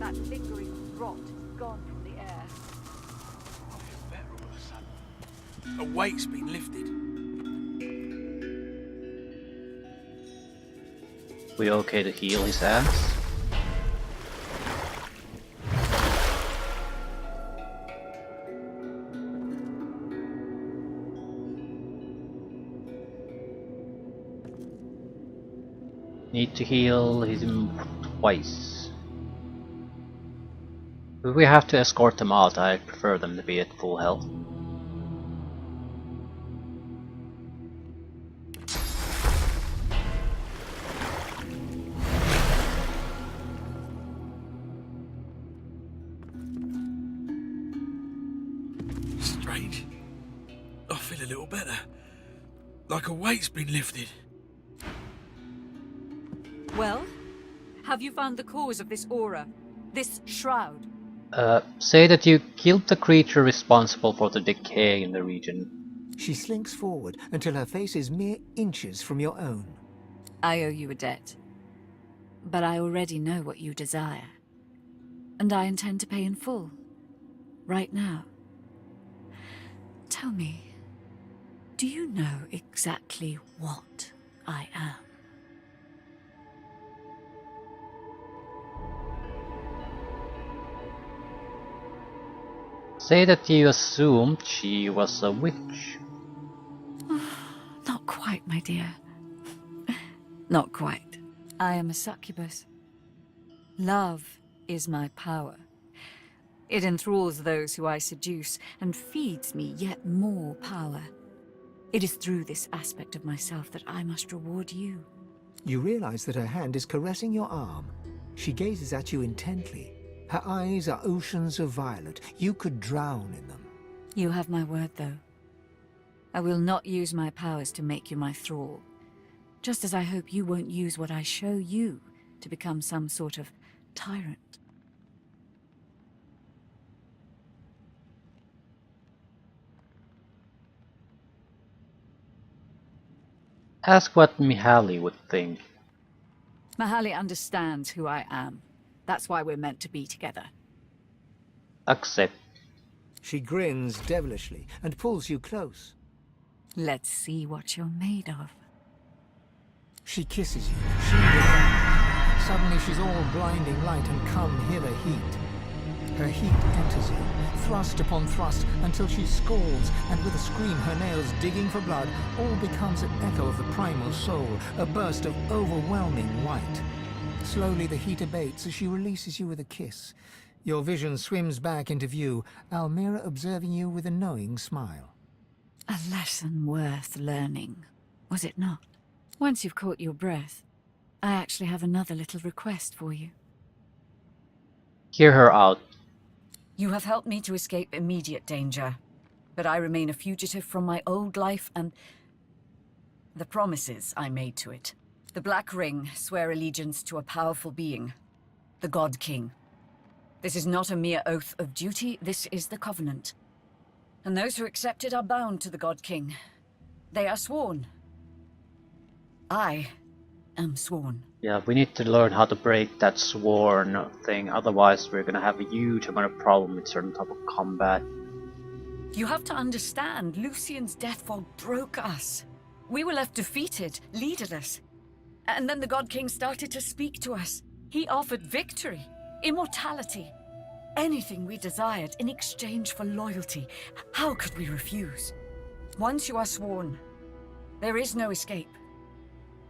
That lingering rot is gone from the air. I feel better all of a sudden. A weight's been lifted. We okay to heal his ass? Need to heal him twice. If we have to escort them out, I prefer them to be at full health. Strange. I feel a little better. Like a weight's been lifted. Well, have you found the cause of this aura? This shroud? Say that you killed the creature responsible for the decay in the region. She slinks forward until her face is mere inches from your own. I owe you a debt. But I already know what you desire. And I intend to pay in full. Right now. Tell me, do you know exactly what I am? Say that you assumed she was a witch. Not quite, my dear. Not quite. I am a succubus. Love is my power. It enthralls those who I seduce and feeds me yet more power. It is through this aspect of myself that I must reward you. You realize that her hand is caressing your arm. She gazes at you intently. Her eyes are oceans of violet. You could drown in them. You have my word, though. I will not use my powers to make you my thrall. Just as I hope you won't use what I show you to become some sort of tyrant. Ask what Mihaly would think. Mihaly understands who I am. That's why we're meant to be together. Accept. She grins devilishly and pulls you close. Let's see what you're made of. She kisses you, shielded hand. Suddenly she's all blinding light and come hither heat. Her heat enters you, thrust upon thrust, until she scalds, and with a scream, her nails digging for blood, all becomes an echo of the primal soul, a burst of overwhelming white. Slowly the heat abates as she releases you with a kiss. Your vision swims back into view, Almira observing you with a knowing smile. A lesson worth learning, was it not? Once you've caught your breath, I actually have another little request for you. Hear her out. You have helped me to escape immediate danger, but I remain a fugitive from my old life and the promises I made to it. The Black Ring swear allegiance to a powerful being, the God King. This is not a mere oath of duty, this is the Covenant. And those who accept it are bound to the God King. They are sworn. I am sworn. Yeah, we need to learn how to break that sworn thing, otherwise we're gonna have a huge amount of problem with certain type of combat. You have to understand, Lucian's death fall broke us. We were left defeated, leaderless. And then the God King started to speak to us. He offered victory, immortality, anything we desired in exchange for loyalty. How could we refuse? Once you are sworn, there is no escape.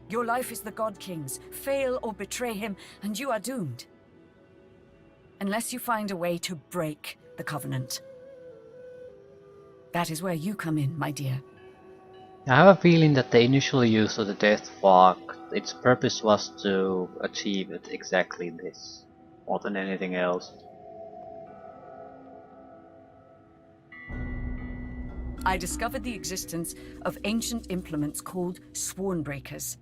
Your life is the God King's. Fail or betray him, and you are doomed. Unless you find a way to break the Covenant. That is where you come in, my dear. I have a feeling that the initial use of the Death Fog, its purpose was to achieve exactly this, more than anything else. I discovered the existence of ancient implements called Swornbreakers.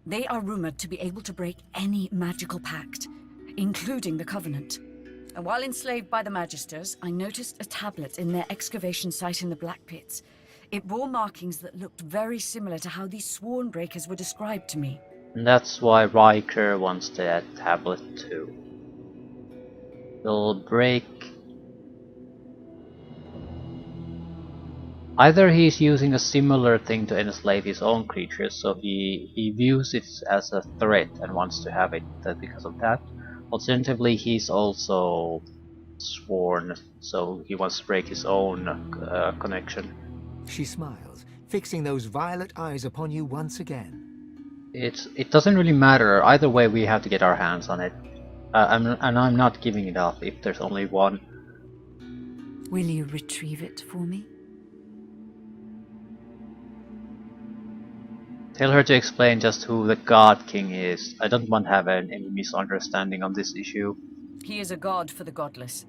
They are rumored to be able to break any magical pact, including the Covenant. And while enslaved by the Magisters, I noticed a tablet in their excavation site in the Black Pits. It bore markings that looked very similar to how these Swornbreakers were described to me. And that's why Riker wants that tablet too. will break. Either he's using a similar thing to enslave his own creatures, so he views it as a threat and wants to have it because of that. Alternatively, he's also sworn, so he wants to break his own connection. She smiles, fixing those violet eyes upon you once again. It doesn't really matter. Either way, we have to get our hands on it. And I'm not giving it up if there's only one. Will you retrieve it for me? Tell her to explain just who the God King is. I don't want to have any misunderstanding on this issue. He is a god for the godless.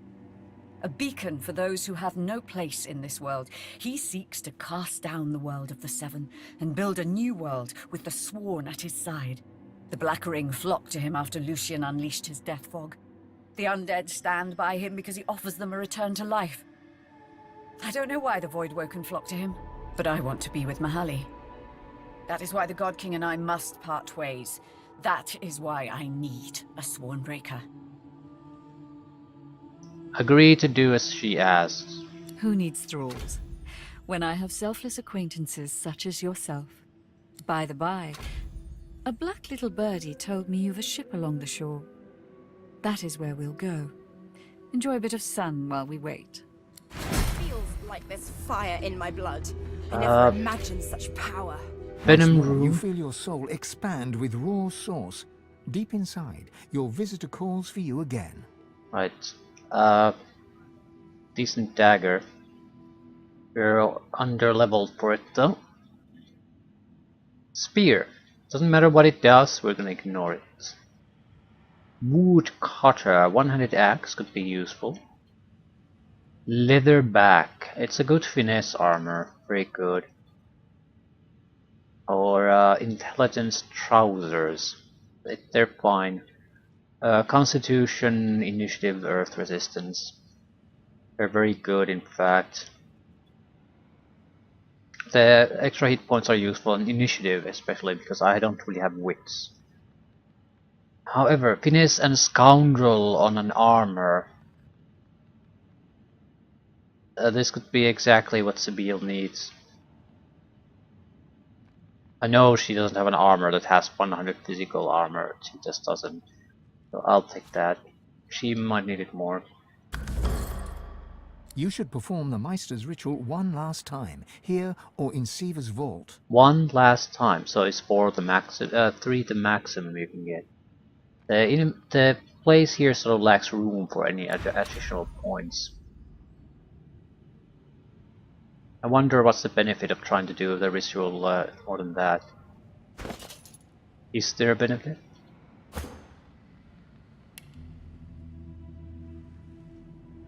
A beacon for those who have no place in this world. He seeks to cast down the world of the Seven and build a new world with the Sworn at his side. The Black Ring flock to him after Lucian unleashed his death fog. The undead stand by him because he offers them a return to life. I don't know why the Voidwoken flock to him, but I want to be with Mahali. That is why the God King and I must part ways. That is why I need a Swornbreaker. Agree to do as she asks. Who needs thralls when I have selfless acquaintances such as yourself? By the by, a black little birdie told me you've a ship along the shore. That is where we'll go. Enjoy a bit of sun while we wait. Feels like there's fire in my blood. I never imagined such power. Venom Once more, you room. feel your soul expand with raw source. Deep inside, your visitor calls for you again. Right. Decent dagger. We're under leveled for it though. Spear. Doesn't matter what it does, we're gonna ignore it. Wood cutter. One-handed axe could be useful. Leather back. It's a good finesse armor. Very good. Or intelligence trousers. They're fine. Constitution, initiative, earth resistance. They're very good, in fact. The extra hit points are useful in initiative, especially because I don't really have wits. However, finesse and scoundrel on an armor. This could be exactly what Sibyl needs. I know she doesn't have an armor that has 100 physical armor, she just doesn't. So I'll take that. She might need it more. You should perform the Meister's ritual one last time, here or in Siva's vault. One last time, so it's 4 the max, 3 the maximum you can get. The place here sort of lacks room for any additional points. I wonder what's the benefit of trying to do the ritual more than that. Is there a benefit?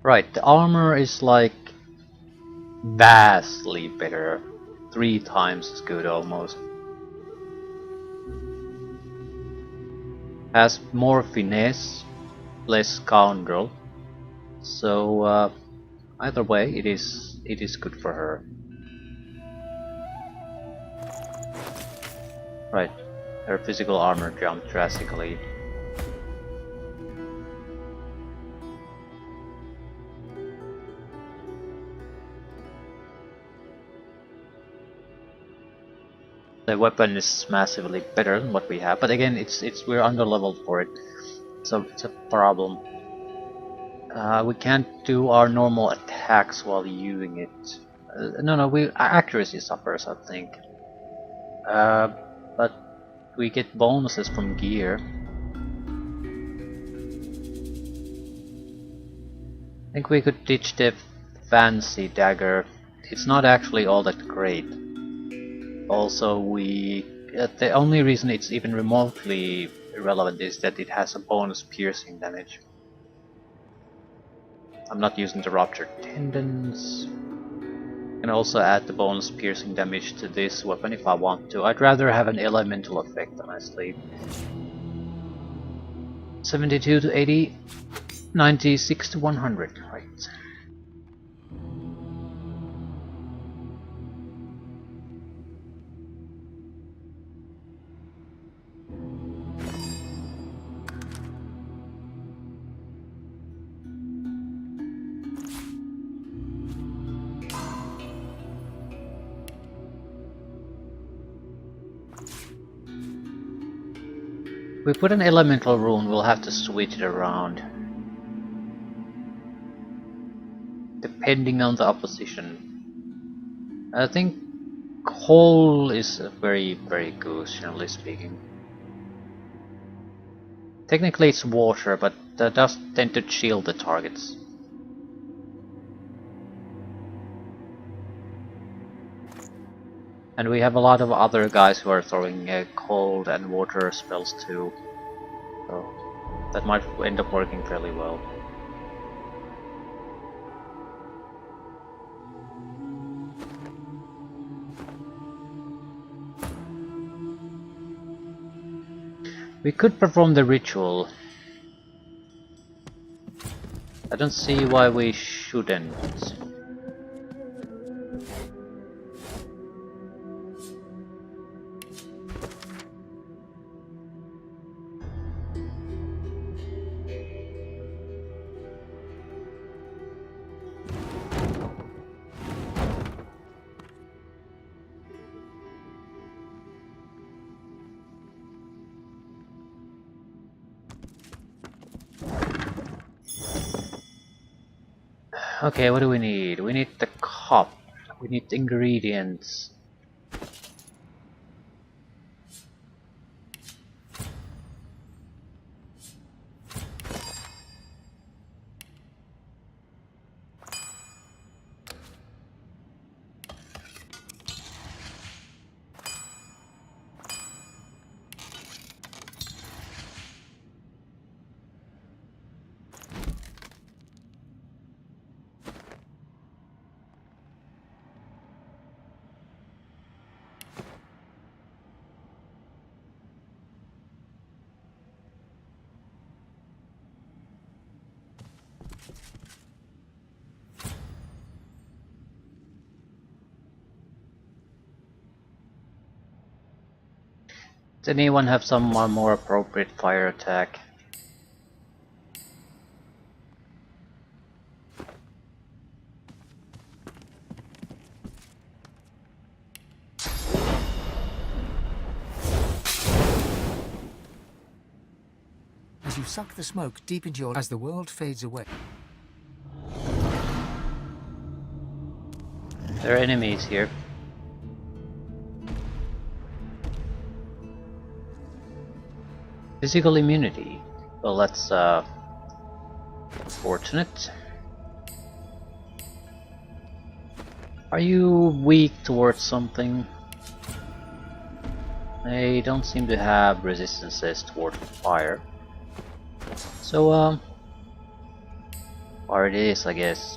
Right, the armor is like vastly better. 3 times as good almost. Has more finesse, less scoundrel. So either way, it is good for her. Right, her physical armor jumped drastically. The weapon is massively better than what we have, but again, we're under leveled for it, so it's a problem. We can't do our normal attacks while using it. No, accuracy suffers, I think. But we get bonuses from gear. I think we could ditch the fancy dagger. It's not actually all that great. Also, the only reason it's even remotely irrelevant is that it has a bonus piercing damage. I'm not using the ruptured tendons. I can also add the bonus piercing damage to this weapon if I want to. I'd rather have an elemental effect, honestly. 72 to 80, 96 to 100, right. we put an elemental rune, we'll have to switch it around. Depending on the opposition. I think coal is very, very good, generally speaking. Technically it's water, but that does tend to shield the targets. And we have a lot of other guys who are throwing cold and water spells too. So that might end up working fairly well. We could perform the ritual. I don't see why we shouldn't. Okay, what do we need? We need the cup. We need the ingredients. Does anyone have some more appropriate fire attack? As you suck the smoke deep into your... as the world fades away. There are enemies here. Physical immunity. Well, that's fortunate. Are you weak towards something? They don't seem to have resistances toward fire. So, fire it is, I guess.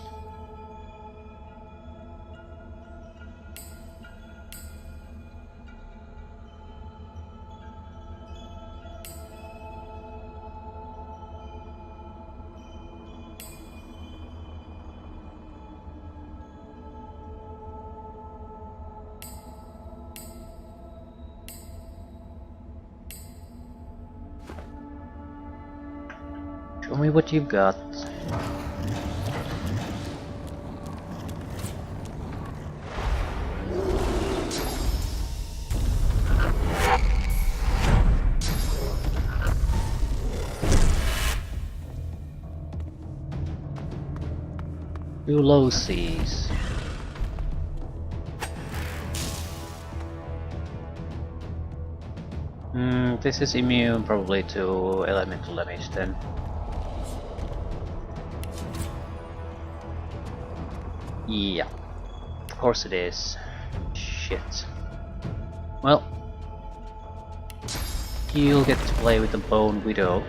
Show me what you've got. Two low seas. This is immune probably to elemental damage then. Yeah, of course it is. Shit. Well, you'll get to play with the Bone Widow.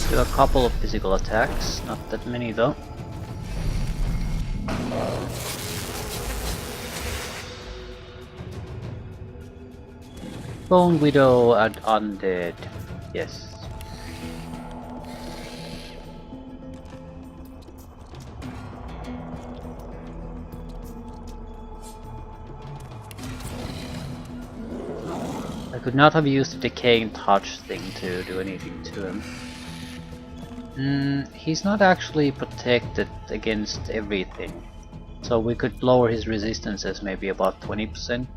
Do a couple of physical attacks, not that many though. Bone Widow and Undead. Yes. I could not have used the Decaying Touch thing to do anything to him. He's not actually protected against everything. So we could lower his resistances maybe about 20%.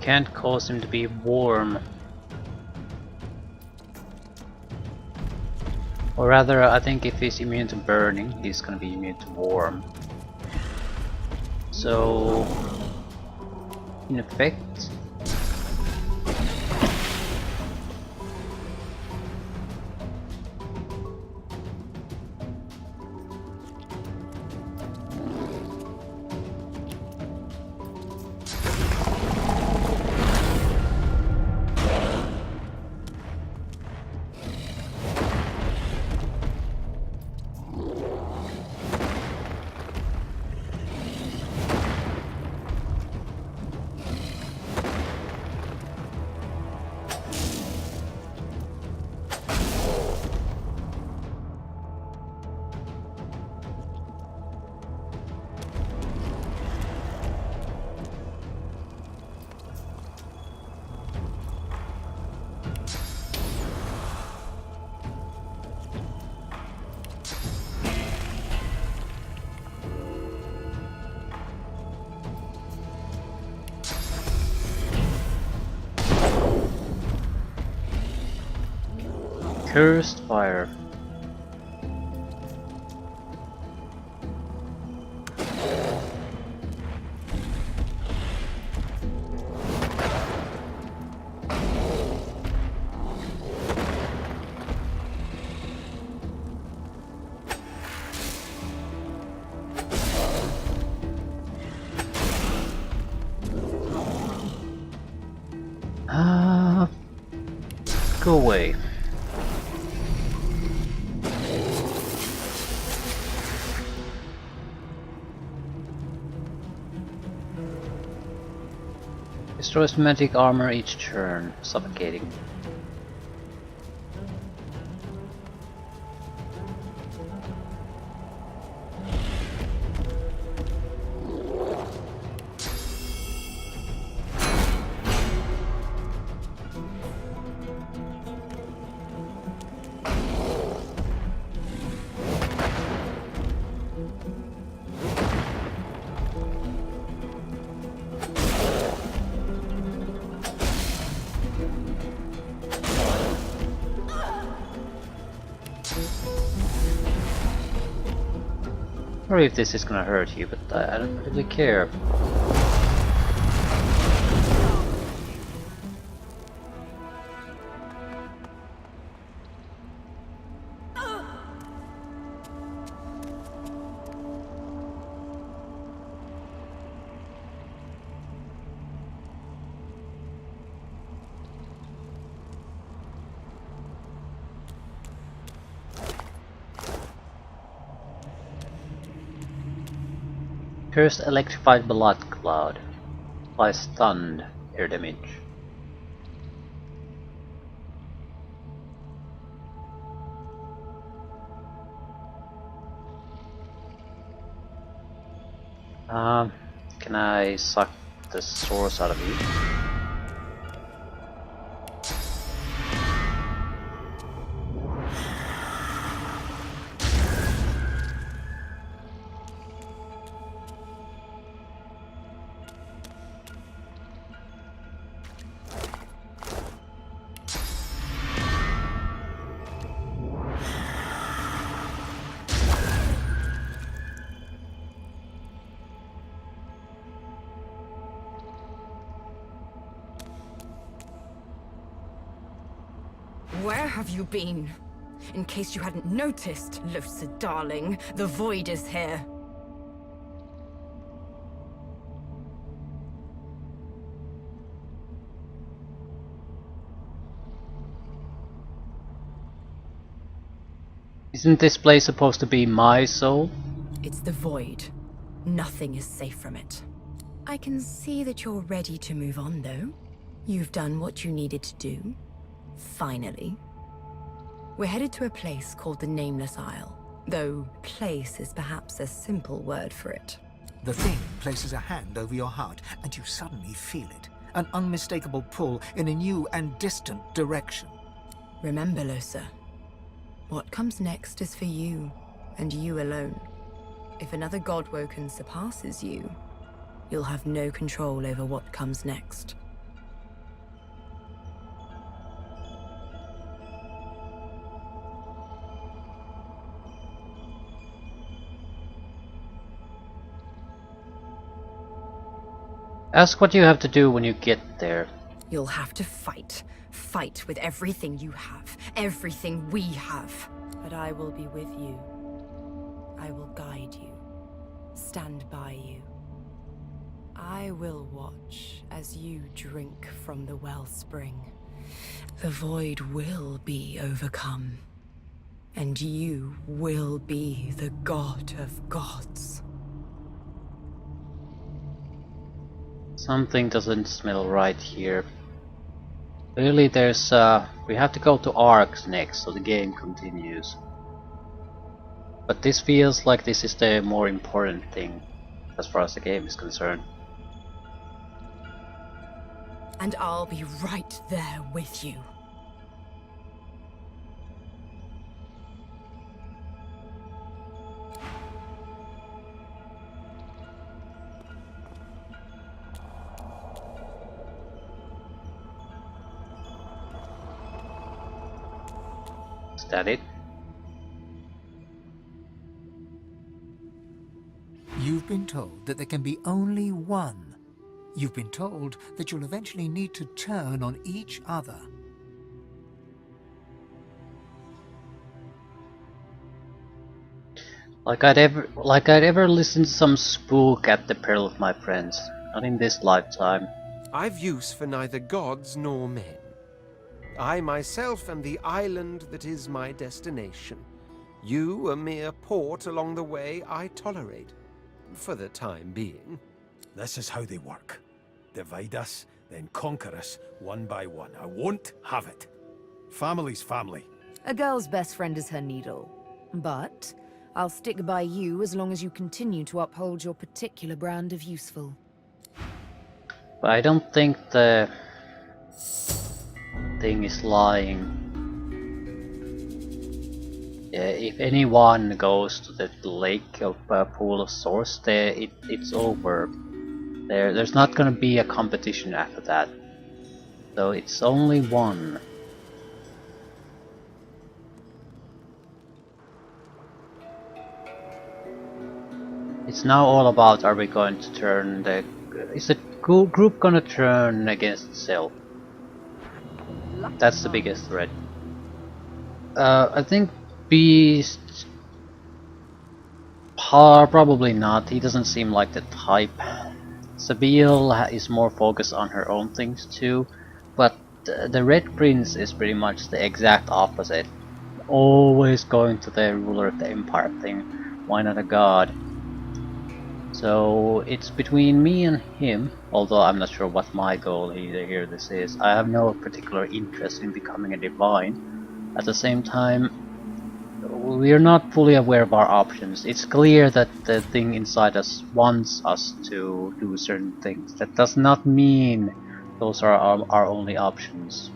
Can't cause him to be warm. Or rather, I think if he's immune to burning, he's gonna be immune to warm. So, in effect, Cursed Fire. Go away. Destroys magic armor each turn, suffocating. Sorry if this is gonna hurt you, but I don't really care. Cursed Electrified Blood Cloud. Applies stunned air damage. Can I suck the source out of you? Where have you been? In case you hadn't noticed, Losa darling, the void is here. Isn't this place supposed to be my soul? It's the void. Nothing is safe from it. I can see that you're ready to move on, though. You've done what you needed to do. Finally. We're headed to a place called the Nameless Isle, though place is perhaps a simple word for it. The thing places a hand over your heart, and you suddenly feel it. An unmistakable pull in a new and distant direction. Remember, Losa, what comes next is for you, and you alone. If another Godwoken surpasses you, you'll have no control over what comes next. Ask what you have to do when you get there. You'll have to fight. Fight with everything you have. Everything we have. But I will be with you. I will guide you. Stand by you. I will watch as you drink from the wellspring. The void will be overcome. And you will be the god of gods. Something doesn't smell right here. Clearly there's we have to go to Arcs next, so the game continues. But this feels like this is the more important thing, as far as the game is concerned. And I'll be right there with you. Is that it? You've been told that there can be only one. You've been told that you'll eventually need to turn on each other. Like I'd ever listen to some spook at the peril of my friends. Not in this lifetime. I've use for neither gods nor men. I myself am the island that is my destination. You a mere port along the way I tolerate. For the time being. This is how they work. Divide us, then conquer us one by one. I won't have it. Family's family. A girl's best friend is her needle. But I'll stick by you as long as you continue to uphold your particular brand of useful. But I don't think the thing is lying. Yeah, if anyone goes to the lake of pool of source, there it's over. There's not gonna be a competition after that. So it's only one. It's now all about, are we going to turn the... Is the group gonna turn against itself? That's the biggest threat. I think Beast... probably not, he doesn't seem like the type. Sabil is more focused on her own things too, but the Red Prince is pretty much the exact opposite. Always going to the ruler of the empire thing, why not a god? So it's between me and him, although I'm not sure what my goal here this is. I have no particular interest in becoming a divine. At the same time, we're not fully aware of our options. It's clear that the thing inside us wants us to do certain things. That does not mean those are our only options.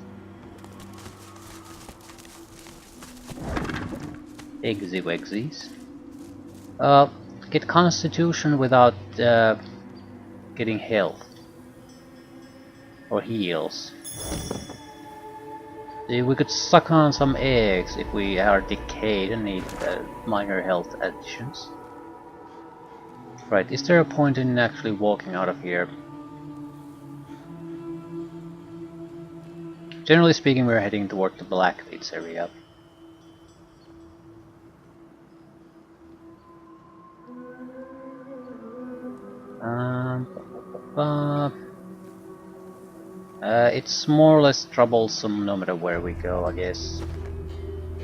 Eggsy wegsies. Get constitution without getting health. Or heals. See, we could suck on some eggs if we are decayed and need minor health additions. Right, is there a point in actually walking out of here? Generally speaking, we're heading toward the Blackgates area. It's more or less troublesome no matter where we go, I guess.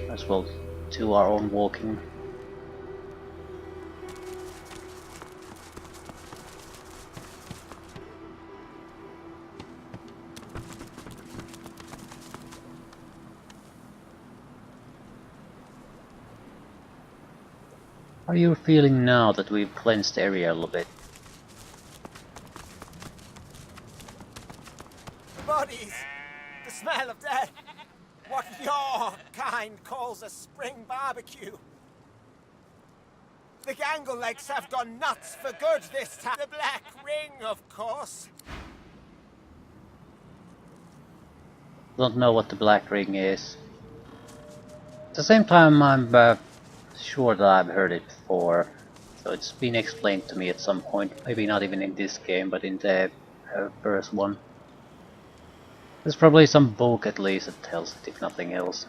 As well do our own walking. How are you feeling now that we've cleansed the area a little bit? Bodies! The smell of death! What your kind calls a spring barbecue! The Gangle Legs have gone nuts for good this time. The Black Ring, of course. Don't know what the Black Ring is. At the same time, I'm sure that I've heard it before. So it's been explained to me at some point. Maybe not even in this game, but in the first one. There's probably some book at least that tells it, if nothing else.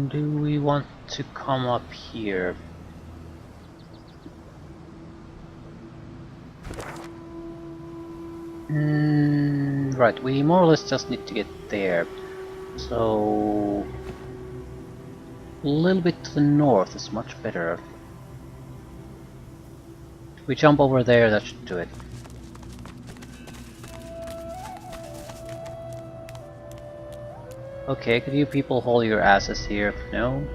Do we want to come up here? Right, we more or less just need to get there. So a little bit to the north is much better. If we jump over there, that should do it. Okay, could you people hold your asses here? No?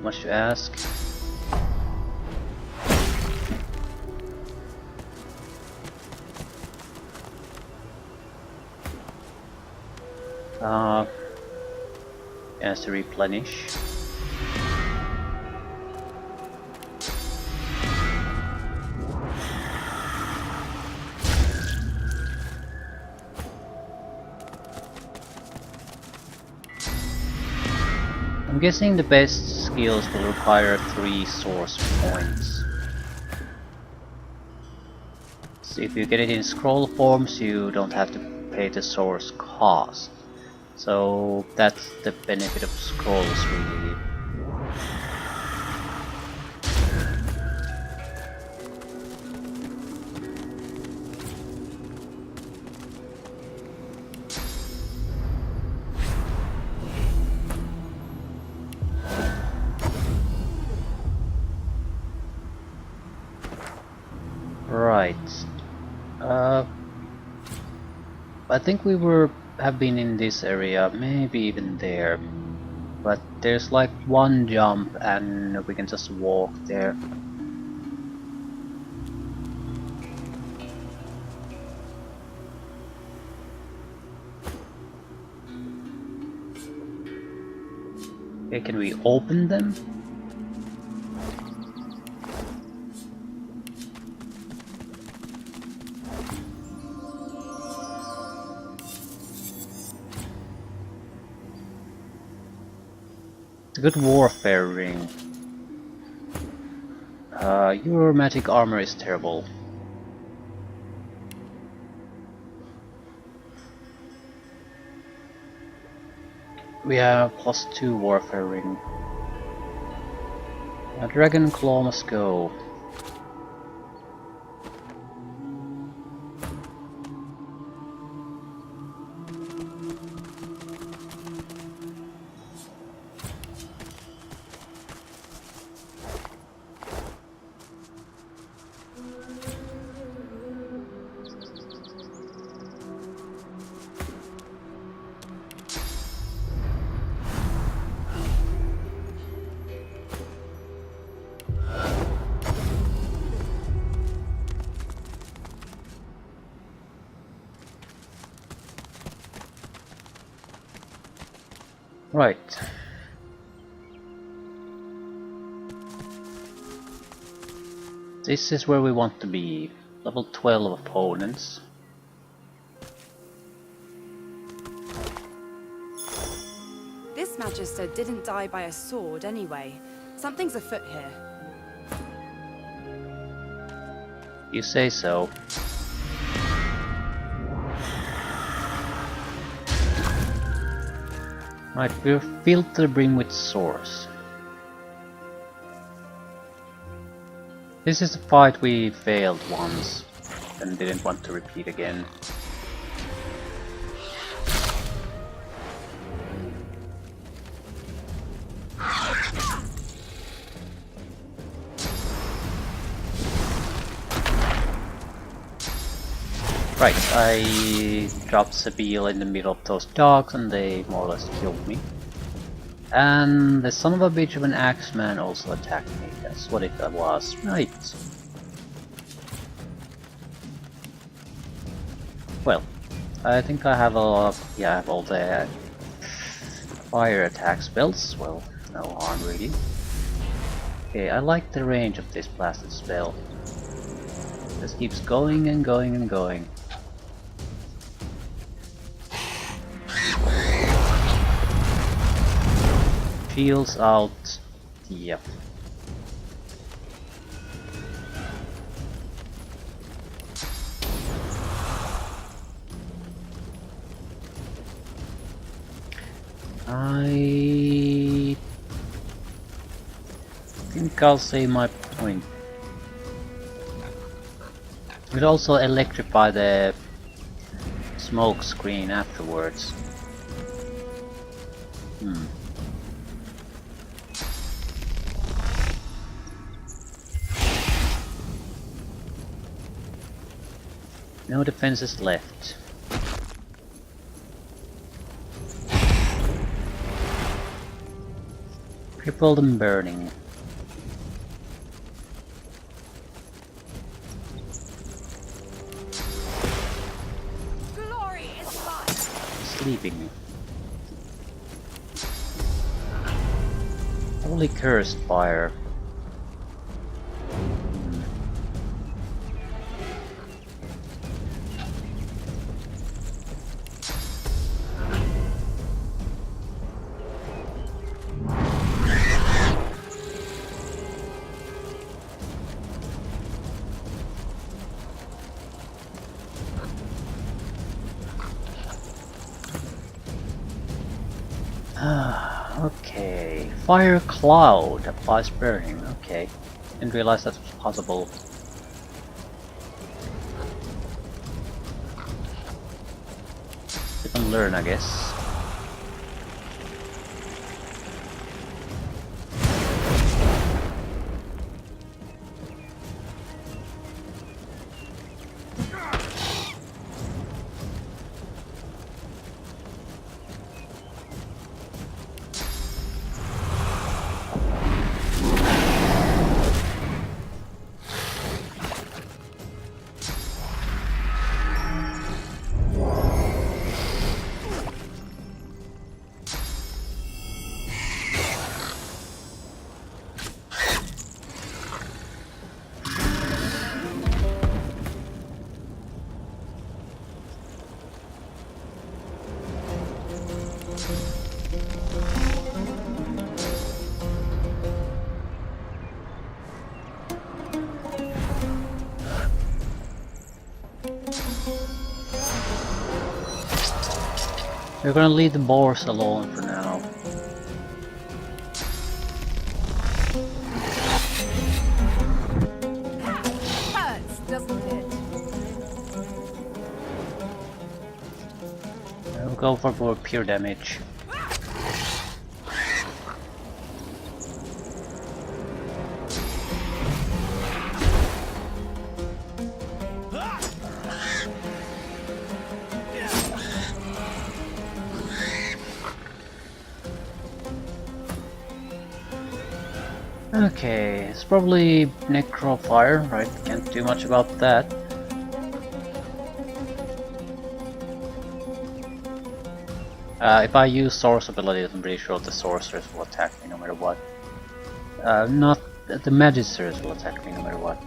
Much to ask. Has to replenish. I'm guessing the best skills will require 3 source points. So if you get it in scroll forms, you don't have to pay the source cost. So that's the benefit of scrolls, really. Right. I think we have been in this area, maybe even there. But there's like one jump and we can just walk there. Okay, can we open them? Good warfare ring. Your magic armor is terrible. We have +2 warfare ring. A dragon claw must go. Right. This is where we want to be. Level 12 opponents. This Magister didn't die by a sword anyway. Something's afoot here. You say so. Right, we're filled to the brim with source. This is the fight we failed once and didn't want to repeat again. Right, I dropped Sabile in the middle of those dogs and they more or less killed me. And the son of a bitch of an axeman also attacked me. That's what it was. Right. Well, I think I have a yeah, I have all the fire attack spells. Well, no harm really. Okay, I like the range of this blasted spell. Just keeps going and going and going. Shields out. Yep. I think I'll say my point. We'll also electrify the smoke screen afterwards. No defenses left. Crippled and burning. Glory is mine. Sleeping. Holy cursed fire. Okay, fire cloud applies burning. Okay, didn't realize that was possible. You can learn, I guess. We're gonna leave the boars alone for now. go for more pure damage. Okay, it's probably Necro Fire, right? Can't do much about that. If I use Source abilities, I'm pretty sure the Sorcerers will attack me no matter what. Not the Magisters will attack me no matter what.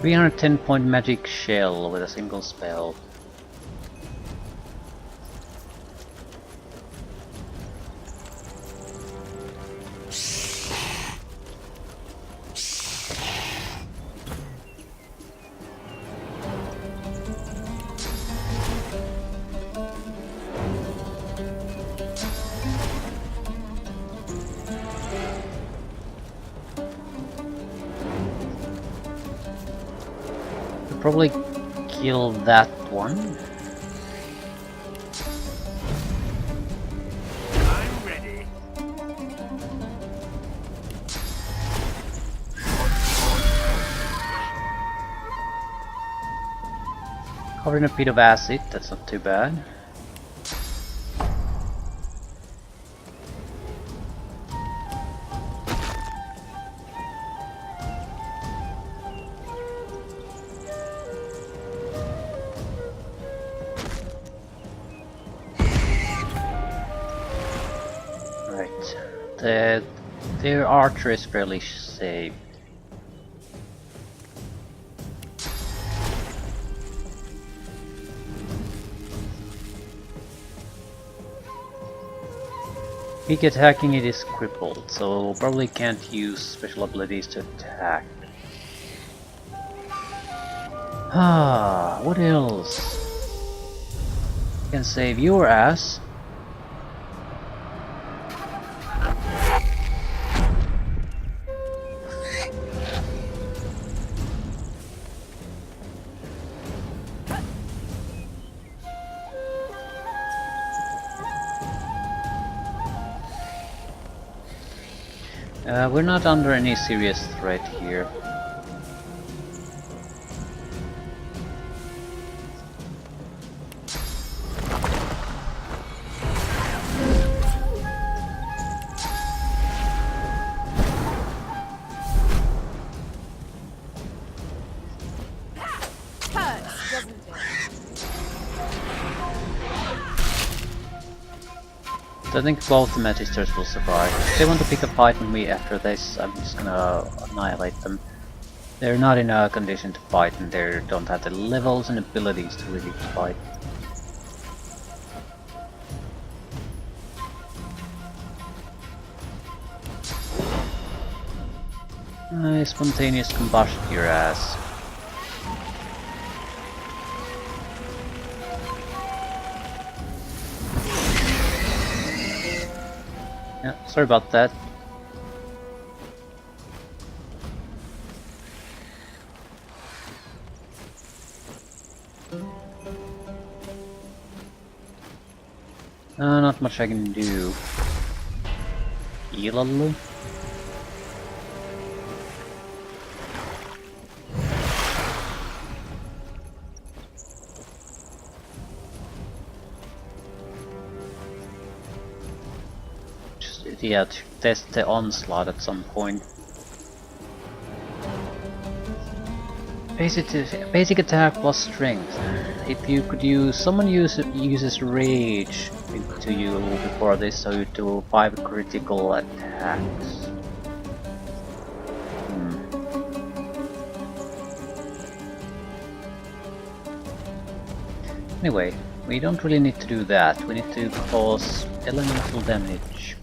310-point magic shell with a single spell. Probably kill that one. I'm ready. Covered in a bit of acid, that's not too bad. Their archer is fairly safe. Weak attacking, it is crippled, so probably can't use special abilities to attack. Ah, what else? Can save your ass. We're not under any serious threat here. I think both the Magisters will survive. If they want to pick a fight with me after this, I'm just gonna annihilate them. They're not in a condition to fight, and they don't have the levels and abilities to really fight. Spontaneous combustion your ass. Yeah, sorry about that. Not much I can do. Heal a little. Yeah, to test the onslaught at some point. Basic attack plus strength. If you could use, someone uses rage into you before this, so you do 5 critical attacks. Anyway, we don't really need to do that. We need to cause elemental damage.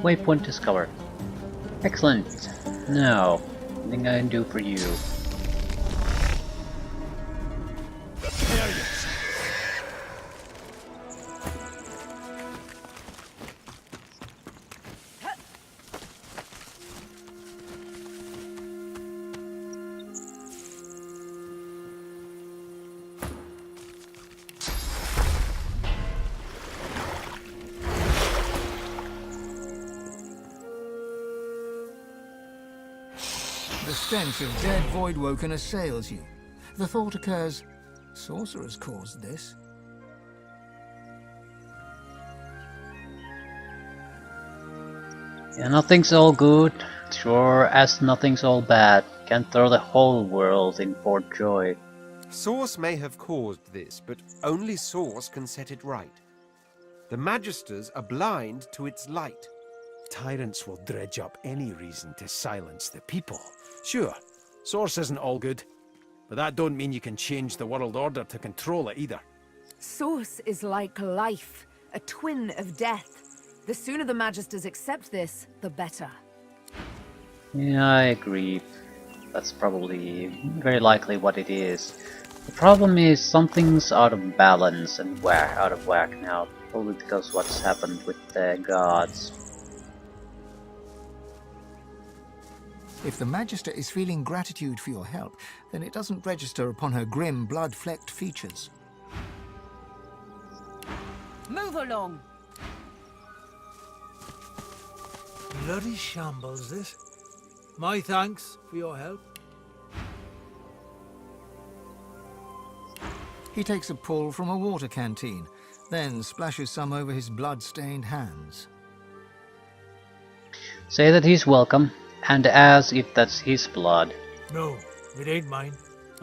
Waypoint discovered. Excellent. Now, something I can do for you. The stench of dead Voidwoken assails you. The thought occurs, sorcerers caused this. Yeah, nothing's all good, sure as nothing's all bad. Can't throw the whole world in Fort Joy. Source may have caused this, but only Source can set it right. The Magisters are blind to its light. Tyrants will dredge up any reason to silence the people. Sure, Source isn't all good, but that don't mean you can change the world order to control it either. Source is like life, a twin of death. The sooner the Magisters accept this, the better. Yeah, I agree. That's probably very likely what it is. The problem is something's out of balance and out of whack now, probably because what's happened with the gods. If the Magister is feeling gratitude for your help, then it doesn't register upon her grim, blood-flecked features. Move along! Bloody shambles, this. My thanks for your help. He takes a pull from a water canteen, then splashes some over his blood-stained hands. Say that he's welcome, and as if that's his blood. No, it ain't mine.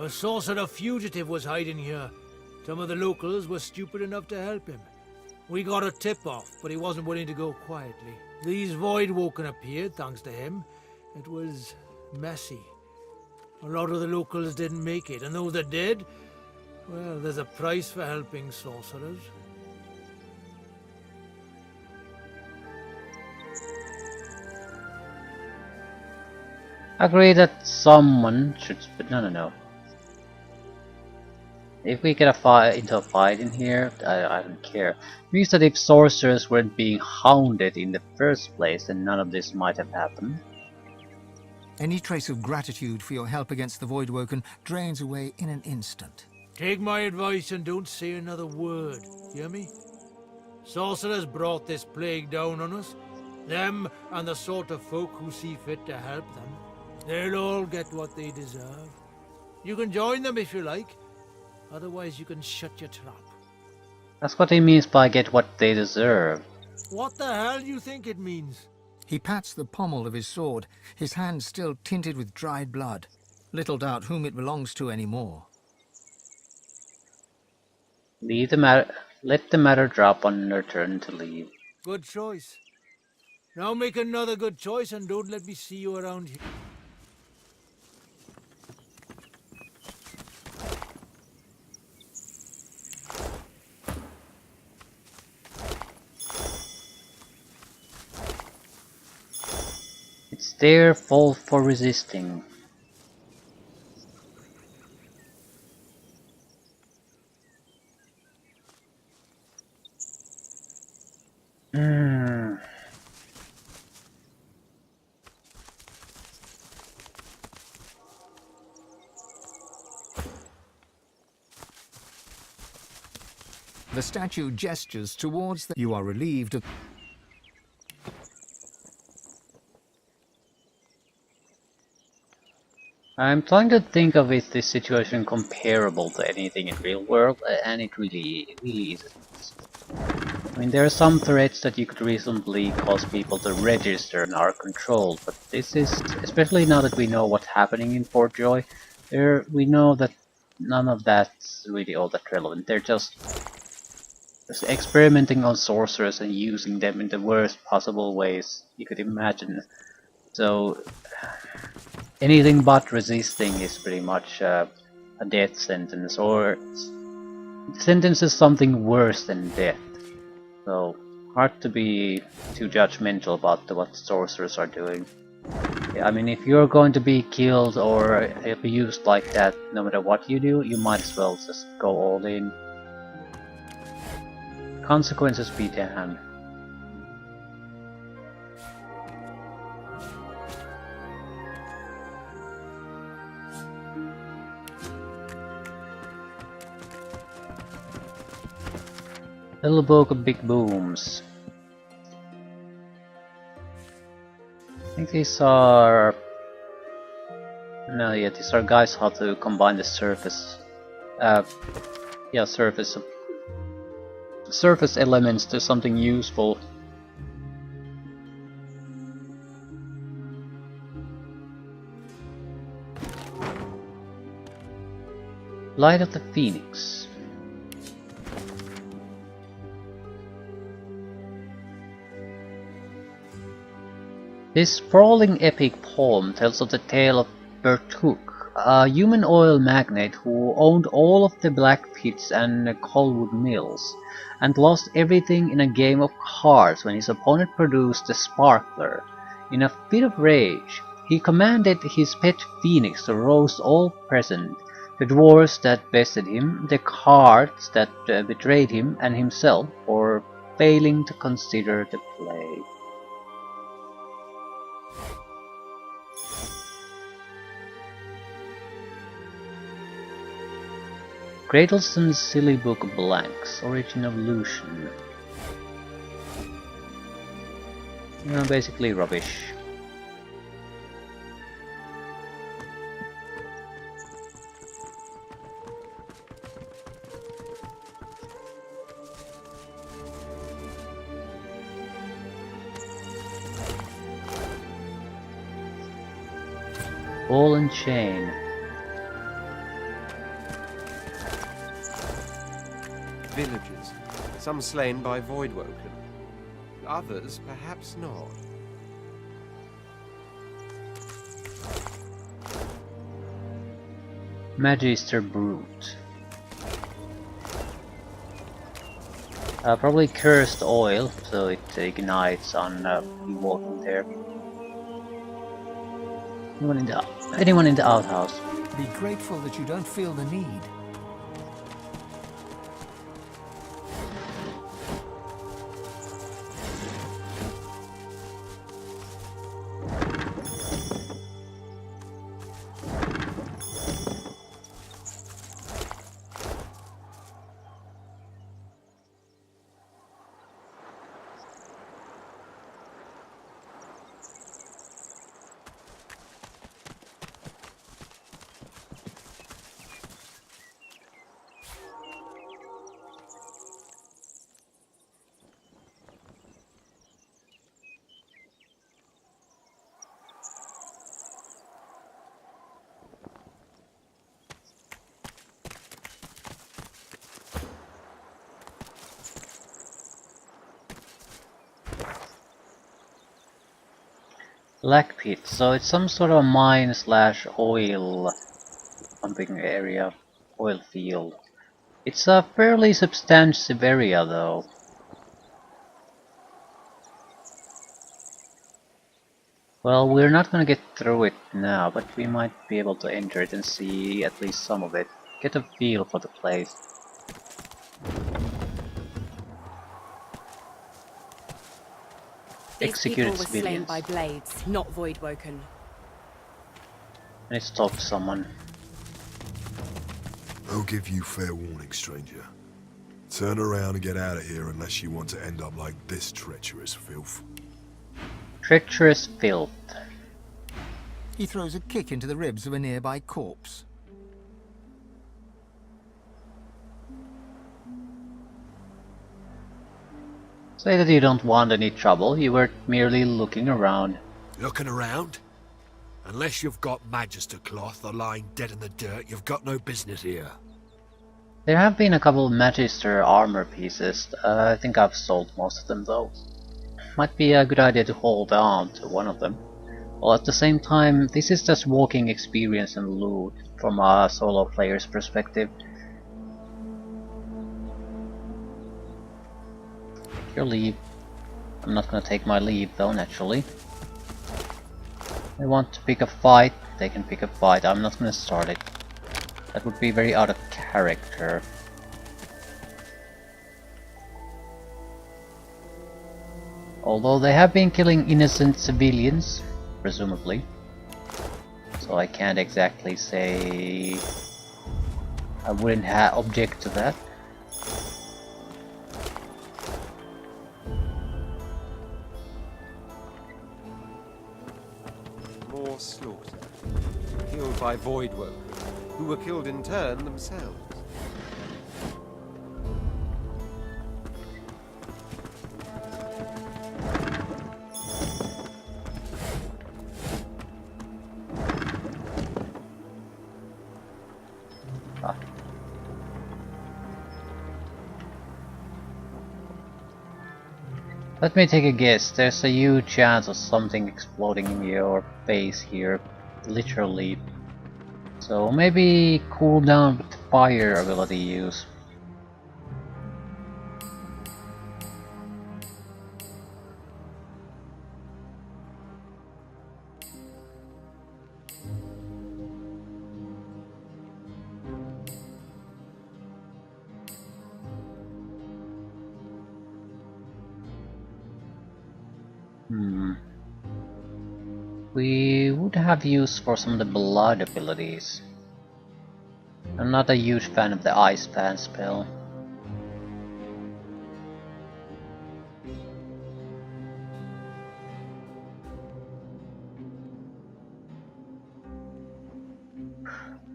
A sorcerer fugitive was hiding here. Some of the locals were stupid enough to help him. We got a tip-off, but he wasn't willing to go quietly. These Voidwoken appeared, thanks to him. It was messy. A lot of the locals didn't make it, and those that did, well, there's a price for helping sorcerers. Agree that someone should... But no. If we get into a fight in here, I don't care. It means that if sorcerers weren't being hounded in the first place, then none of this might have happened. Any trace of gratitude for your help against the Voidwoken drains away in an instant. Take my advice and don't say another word, hear me? Sorcerers brought this plague down on us. Them and the sort of folk who see fit to help them. They'll all get what they deserve. You can join them if you like. Otherwise you can shut your trap. That's what he means by get what they deserve. What the hell do you think it means? He pats the pommel of his sword, his hand still tinted with dried blood. Little doubt whom it belongs to anymore. Let the matter drop on their turn to leave. Good choice. Now make another good choice and don't let me see you around here. It's their fault for resisting. The statue gestures towards the... You are relieved of... I'm trying to think of is this situation comparable to anything in real world, and it really isn't. I mean, there are some threats that you could reasonably cause people to register and are controlled, but this is, especially now that we know what's happening in Fort Joy, we know that none of that's really all that relevant. They're just experimenting on sorcerers and using them in the worst possible ways you could imagine. So anything but resisting is pretty much a death sentence, or sentences something worse than death. So hard to be too judgmental about what sorcerers are doing. Yeah, I mean, if you're going to be killed or abused like that, no matter what you do, you might as well just go all in. Consequences be damned. Little book of big booms. I think these are... No, yeah, these are guys how to combine the surface... yeah, surface elements to something useful. Light of the Phoenix. This sprawling epic poem tells of the tale of Bertuk, a human oil magnate who owned all of the black pits and coalwood mills, and lost everything in a game of cards when his opponent produced the sparkler. In a fit of rage, he commanded his pet phoenix to roast all present, the dwarves that bested him, the cards that betrayed him, and himself for failing to consider the play. Gradelson's Silly Book of Blanks, Origin of Lucian. Basically rubbish. Ball and chain. Villages, some slain by Voidwoken, others perhaps not. Magister Brute. Probably cursed oil, so it ignites on walking there. Anyone in the outhouse. Be grateful that you don't feel the need. Black pit, so it's some sort of mine slash oil pumping area, oil field. It's a fairly substantive area though. Well, we're not gonna get through it now, but we might be able to enter it and see at least some of it. Get a feel for the place. These Executed people were slain civilians. by blades, not Voidwoken. Let's talk to someone. I'll give you fair warning, stranger. Turn around and get out of here unless you want to end up like this treacherous filth. Treacherous filth. He throws a kick into the ribs of a nearby corpse. Say that you don't want any trouble, you were merely looking around. Looking around? Unless you've got Magister cloth or lying dead in the dirt, you've got no business here. There have been a couple of Magister armor pieces. I think I've sold most of them though. Might be a good idea to hold on to one of them. While at the same time, this is just walking experience and loot from a solo player's perspective. Your leave. I'm not gonna take my leave though, naturally. They want to pick a fight, they can pick a fight. I'm not gonna start it. That would be very out of character. Although they have been killing innocent civilians, presumably. So I can't exactly say I wouldn't object to that. More slaughter. Killed by void workers, who were killed in turn themselves. Ah. Let me take a guess. There's a huge chance of something exploding in your face here, literally. So maybe cool down with fire ability use. We would have use for some of the blood abilities. I'm not a huge fan of the ice fan spell.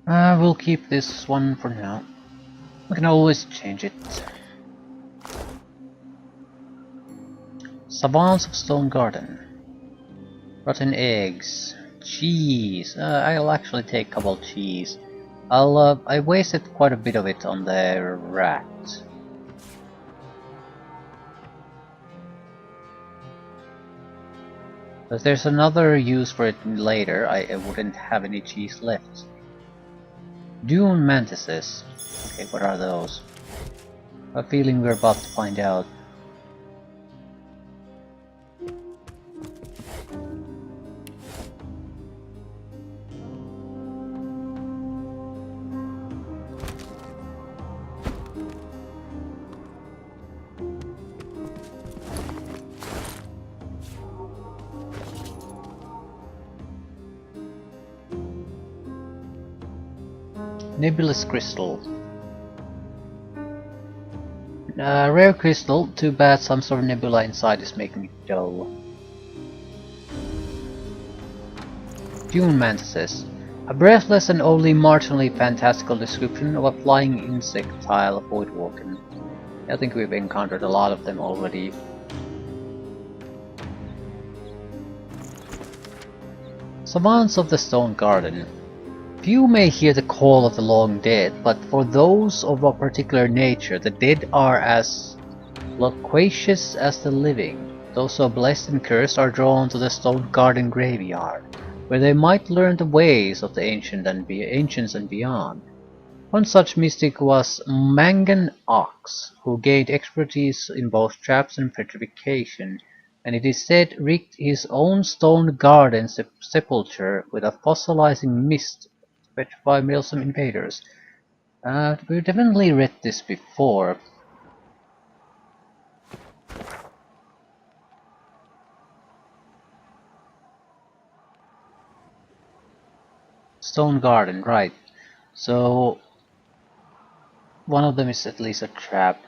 We'll keep this one for now. We can always change it. Savants of Stone Garden. Rotten eggs. Cheese. I'll actually take a couple cheese. I wasted quite a bit of it on the rat. But there's another use for it later. I wouldn't have any cheese left. Dune mantises. Okay, what are those? I have a feeling we're about to find out. Nebulous crystal. Rare crystal, too bad some sort of nebula inside is making it dull. Dune mantises. A breathless and only marginally fantastical description of a flying insectile voidwalker. I think we've encountered a lot of them already. Savants of the Stone Garden. Few may hear the call of the long dead, but for those of a particular nature, the dead are as loquacious as the living. Those so blessed and cursed are drawn to the Stone Garden graveyard, where they might learn the ways of the ancients and beyond. One such mystic was Mangan Ox, who gained expertise in both traps and petrification, and it is said rigged his own stone garden sepulchre with a fossilizing mist to petrify meddlesome invaders. We've definitely read this before. Stone Garden, right. So one of them is at least a trap.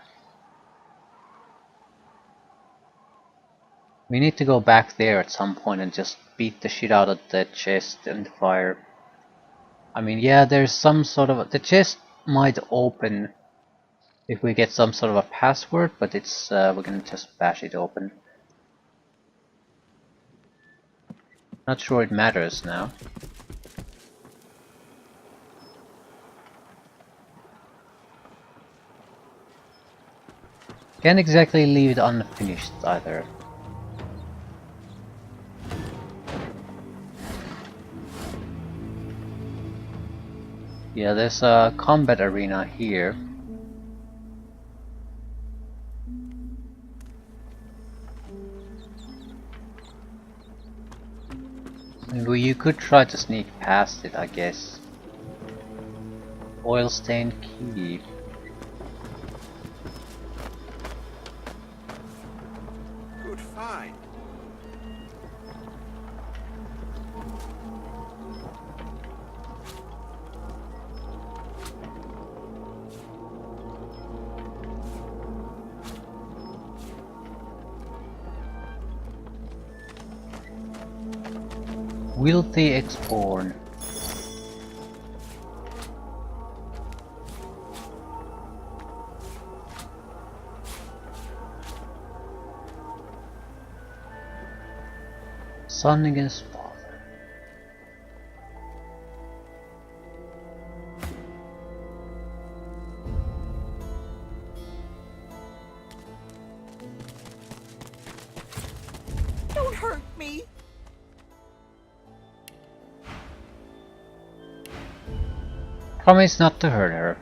We need to go back there at some point and just beat the shit out of the chest and the fire. I mean, yeah, there's some sort of... the chest might open if we get some sort of a password, but it's we can just bash it open. Not sure it matters now. Can't exactly leave it unfinished either. Yeah, there's a combat arena here. Well, you could try to sneak past it, I guess. Oil stained key. Good find. Wealthy Exborn. Son against father. Don't hurt me. Promise not to hurt her.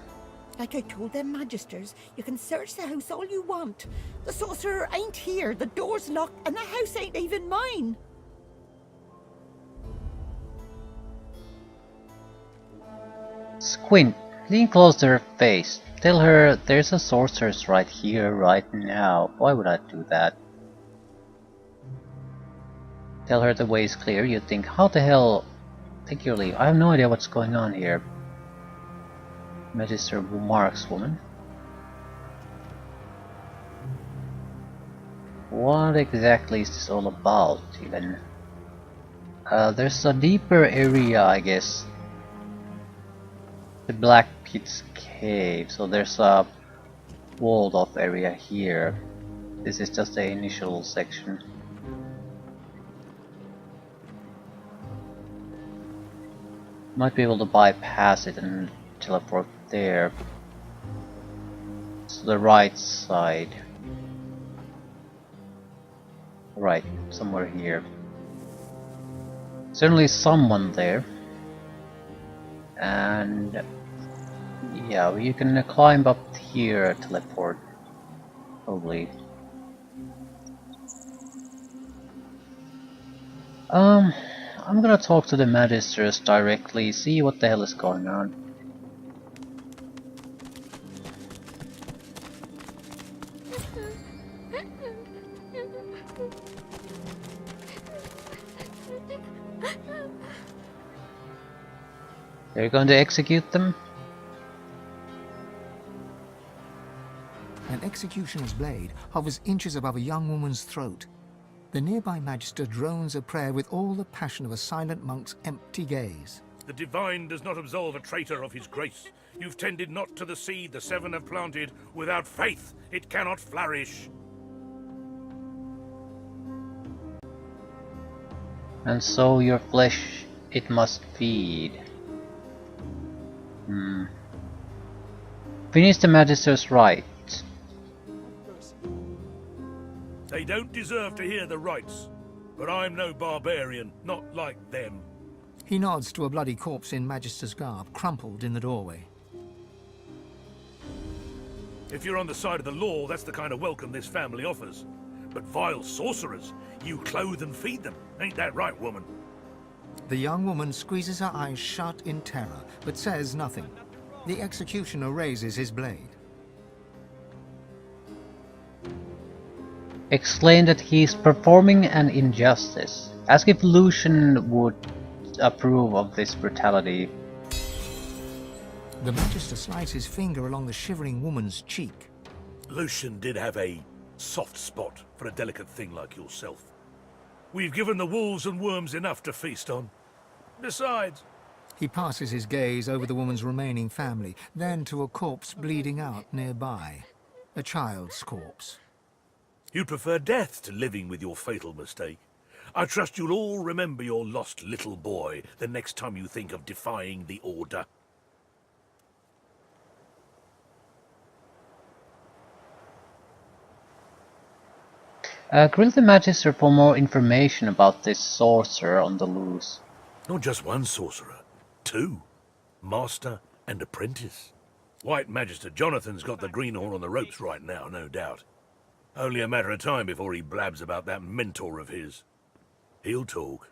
Like I told them magisters, you can search the house all you want. The sorcerer ain't here, the door's locked, and the house ain't even mine. Squint. Lean close to her face. Tell her there's a sorceress right here, right now. Why would I do that? Tell her the way is clear. You think, how the hell? Take your leave. I have no idea what's going on here. Magister Markswoman. What exactly is this all about, even? There's a deeper area, I guess. The Black Pit's cave. So there's a walled off area here. This is just the initial section. Might be able to bypass it and teleport there. To the right side. Right, somewhere here. Certainly someone there. And yeah, you can climb up here, teleport. Probably. I'm gonna talk to the magisters directly, see what the hell is going on. They're going to execute them? An executioner's blade hovers inches above a young woman's throat. The nearby magister drones a prayer with all the passion of a silent monk's empty gaze. The divine does not absolve a traitor of his grace. You've tended not to the seed the seven have planted. Without faith, it cannot flourish. And so your flesh, it must feed. Finish the magister's right. They don't deserve to hear the rites, but I'm no barbarian, not like them. He nods to a bloody corpse in magister's garb, crumpled in the doorway. If you're on the side of the law, that's the kind of welcome this family offers. But vile sorcerers, you clothe and feed them. Ain't that right, woman? The young woman squeezes her eyes shut in terror, but says nothing. The executioner raises his blade. Explain that he's performing an injustice. Ask if Lucian would approve of this brutality. The magister slides his finger along the shivering woman's cheek. Lucian did have a soft spot for a delicate thing like yourself. We've given the wolves and worms enough to feast on. Besides... He passes his gaze over the woman's remaining family, then to a corpse bleeding out nearby. A child's corpse. You'd prefer death to living with your fatal mistake. I trust you'll all remember your lost little boy the next time you think of defying the order. Grill the Magister for more information about this sorcerer on the loose. Not just one sorcerer. Two. Master and apprentice. White Magister Jonathan's got the greenhorn on the ropes right now, no doubt. Only a matter of time before he blabs about that mentor of his. He'll talk.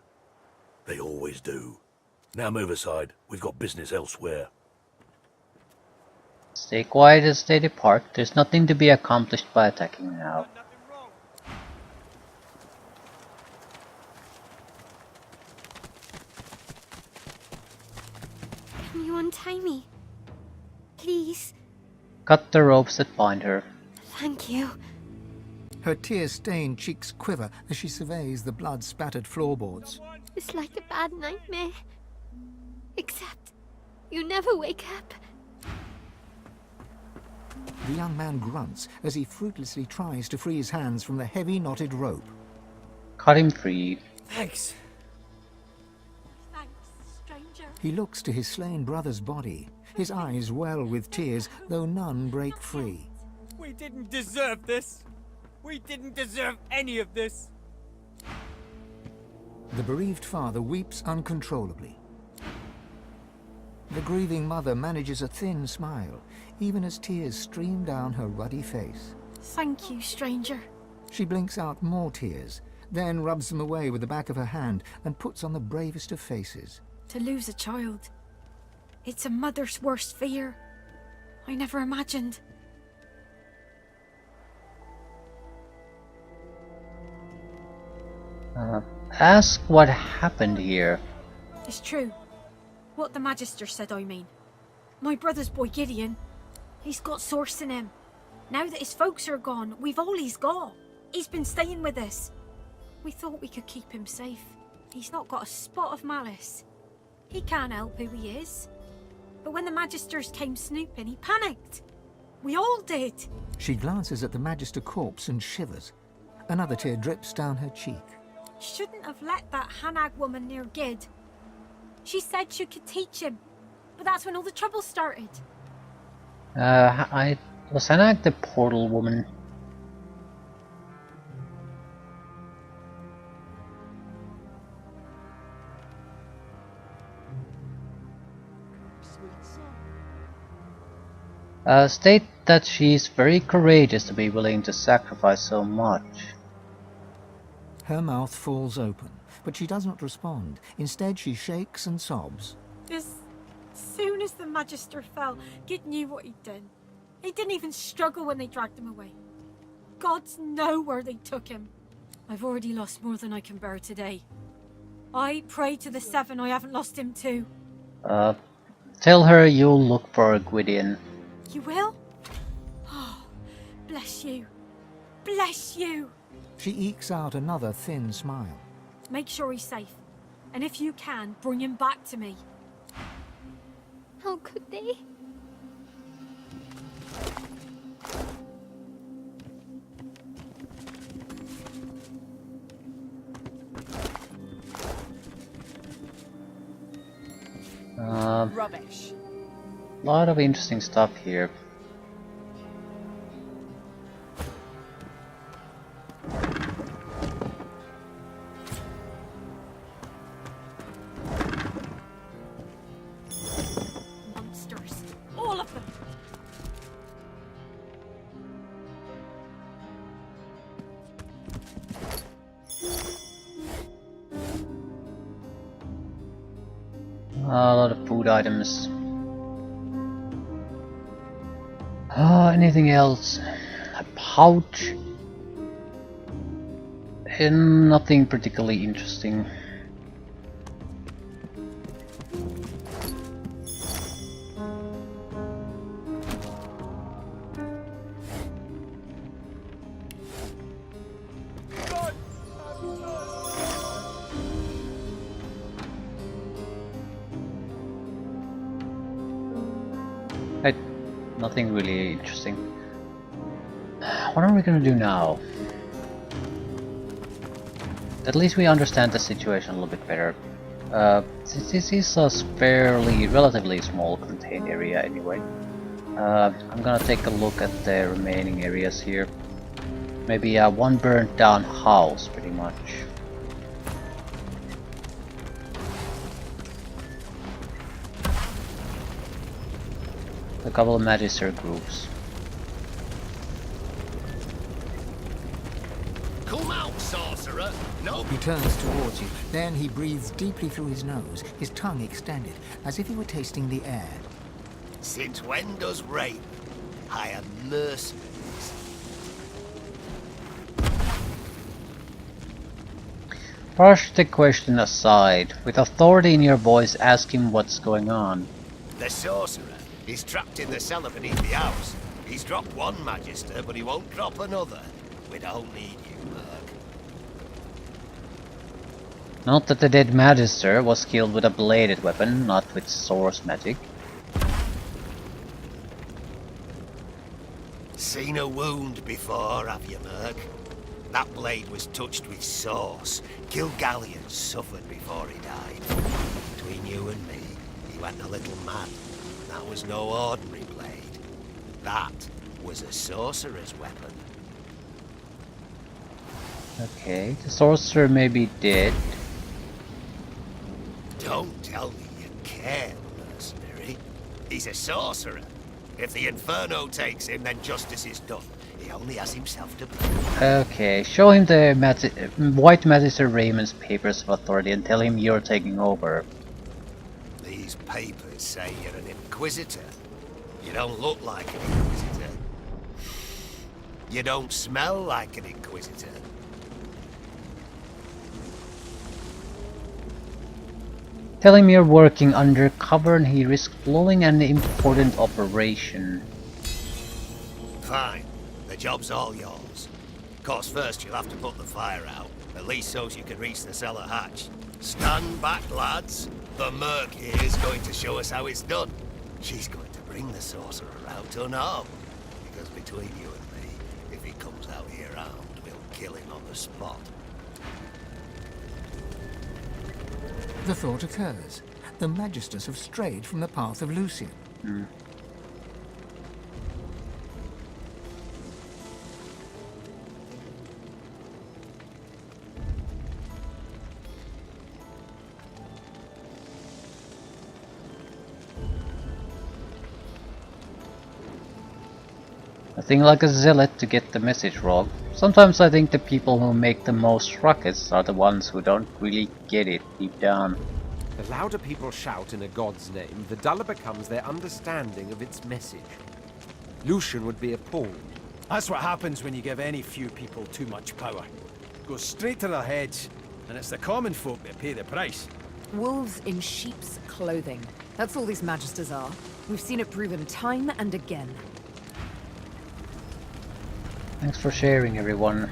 They always do. Now move aside. We've got business elsewhere. Stay quiet as they depart. There's nothing to be accomplished by attacking now. Can you untie me? Please? Cut the ropes that bind her. Thank you. Her tear-stained cheeks quiver as she surveys the blood-spattered floorboards. It's like a bad nightmare. Except you never wake up. The young man grunts as he fruitlessly tries to free his hands from the heavy knotted rope. Cut him free. Thanks. Thanks, stranger. He looks to his slain brother's body, his eyes well with tears, though none break free. We didn't deserve this. We didn't deserve any of this. The bereaved father weeps uncontrollably. The grieving mother manages a thin smile, even as tears stream down her ruddy face. Thank you, stranger. She blinks out more tears, then rubs them away with the back of her hand and puts on the bravest of faces. To lose a child. It's a mother's worst fear. I never imagined. Ask what happened here. It's true. What the Magister said, I mean. My brother's boy Gideon, he's got source in him. Now that his folks are gone, we've all he's got. He's been staying with us. We thought we could keep him safe. He's not got a spot of malice. He can't help who he is. But when the Magisters came snooping, he panicked. We all did. She glances at the Magister corpse and shivers. Another tear drips down her cheek. Shouldn't have let that Hanag woman near Gid. She said she could teach him, but that's when all the trouble started. Was Hanag the portal woman? State that she's very courageous to be willing to sacrifice so much. Her mouth falls open, but she does not respond. Instead, she shakes and sobs. As soon as the Magister fell, Gid knew what he'd done. He didn't even struggle when they dragged him away. Gods know where they took him. I've already lost more than I can bear today. I pray to the Seven I haven't lost him too. Tell her you'll look for Gwydion. You will? Oh, bless you. Bless you. She ekes out another thin smile. Make sure he's safe. And if you can, bring him back to me. How could they? Rubbish. A lot of interesting stuff here. Monsters. All of them. A lot of food items. Anything else? A pouch? And nothing particularly interesting. Nothing really interesting. What are we gonna do now? At least we understand the situation a little bit better. This is a relatively small contained area anyway. I'm gonna take a look at the remaining areas here. Maybe one burnt down house, pretty much. A couple of Magister groups. Come out, sorcerer! No He turns towards you. Then he breathes deeply through his nose, his tongue extended, as if he were tasting the air. Since when does rape hire mercenaries? Brush the question aside. With authority in your voice, ask him what's going on. The sorcerer is trapped in the cellar beneath the house. He's dropped one magister, but he won't drop another. We don't need you, Merc. Note that the dead magister was killed with a bladed weapon, not with source magic. Seen a wound before, have you, Merc? That blade was touched with sauce. Kilgallion suffered before he died. Between you and me, he went a little mad. That was no ordinary blade. That was a sorcerer's weapon. Okay, the sorcerer may be dead. Don't tell me you care, mercenary. He's a sorcerer. If the Inferno takes him, then justice is done. He only has himself to blame. Okay, show him the White Magister Raymond's papers of authority and tell him you're taking over. These papers say you're an Inquisitor. You don't look like an Inquisitor. You don't smell like an Inquisitor. Tell him you're working undercover and he risks blowing an important operation. Fine. The job's all yours. Of course, first you'll have to put the fire out, at least so's you can reach the cellar hatch. Stand back, lads. The Merc here is going to show us how it's done. She's going to bring the sorcerer out unharmed. Because between you and me, if he comes out here armed, we'll kill him on the spot. The thought occurs. The Magisters have strayed from the path of Lucian. Nothing like a zealot to get the message wrong. Sometimes I think the people who make the most ruckus are the ones who don't really get it deep down. The louder people shout in a god's name, the duller becomes their understanding of its message. Lucian would be appalled. That's what happens when you give any few people too much power. Goes straight to their heads, and it's the common folk that pay the price. Wolves in sheep's clothing. That's all these Magisters are. We've seen it proven time and again. Thanks for sharing, everyone.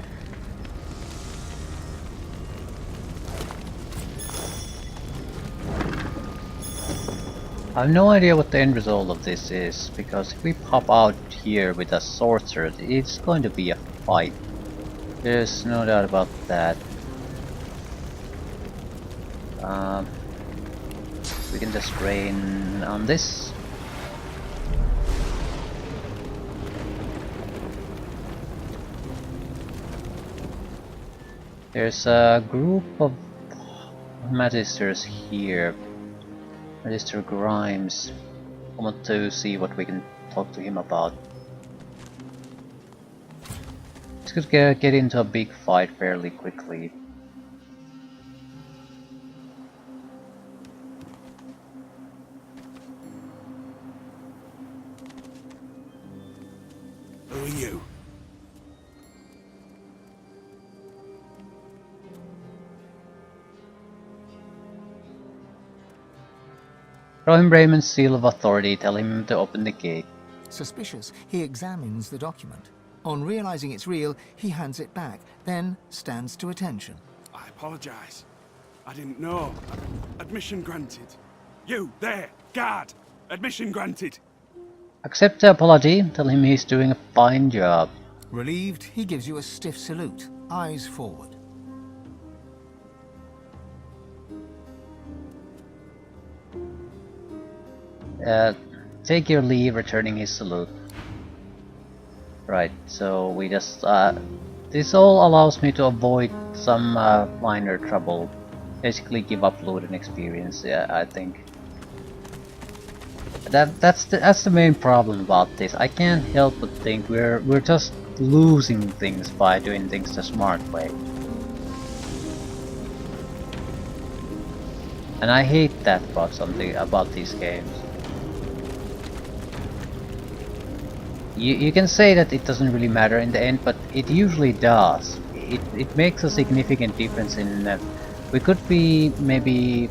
I have no idea what the end result of this is, because if we pop out here with a sorcerer, it's going to be a fight. There's no doubt about that. We can just rain on this. There's a group of Magisters here. Magister Grimes. I want to see what we can talk to him about. This could get into a big fight fairly quickly. Who are you? Show him Raymond's seal of authority, tell him to open the gate. Suspicious, he examines the document. On realizing it's real, he hands it back, then stands to attention. I apologize. I didn't know. Admission granted. You, there, guard! Admission granted. Accept the apology, tell him he's doing a fine job. Relieved, he gives you a stiff salute, eyes forward. Take your leave, returning his salute. Right, so we just this all allows me to avoid some minor trouble. Basically give up loot and experience, yeah, I think. That's the main problem about this. I can't help but think we're just losing things by doing things the smart way. And I hate that about these games. You can say that it doesn't really matter in the end, but it usually does. It makes a significant difference in we could be maybe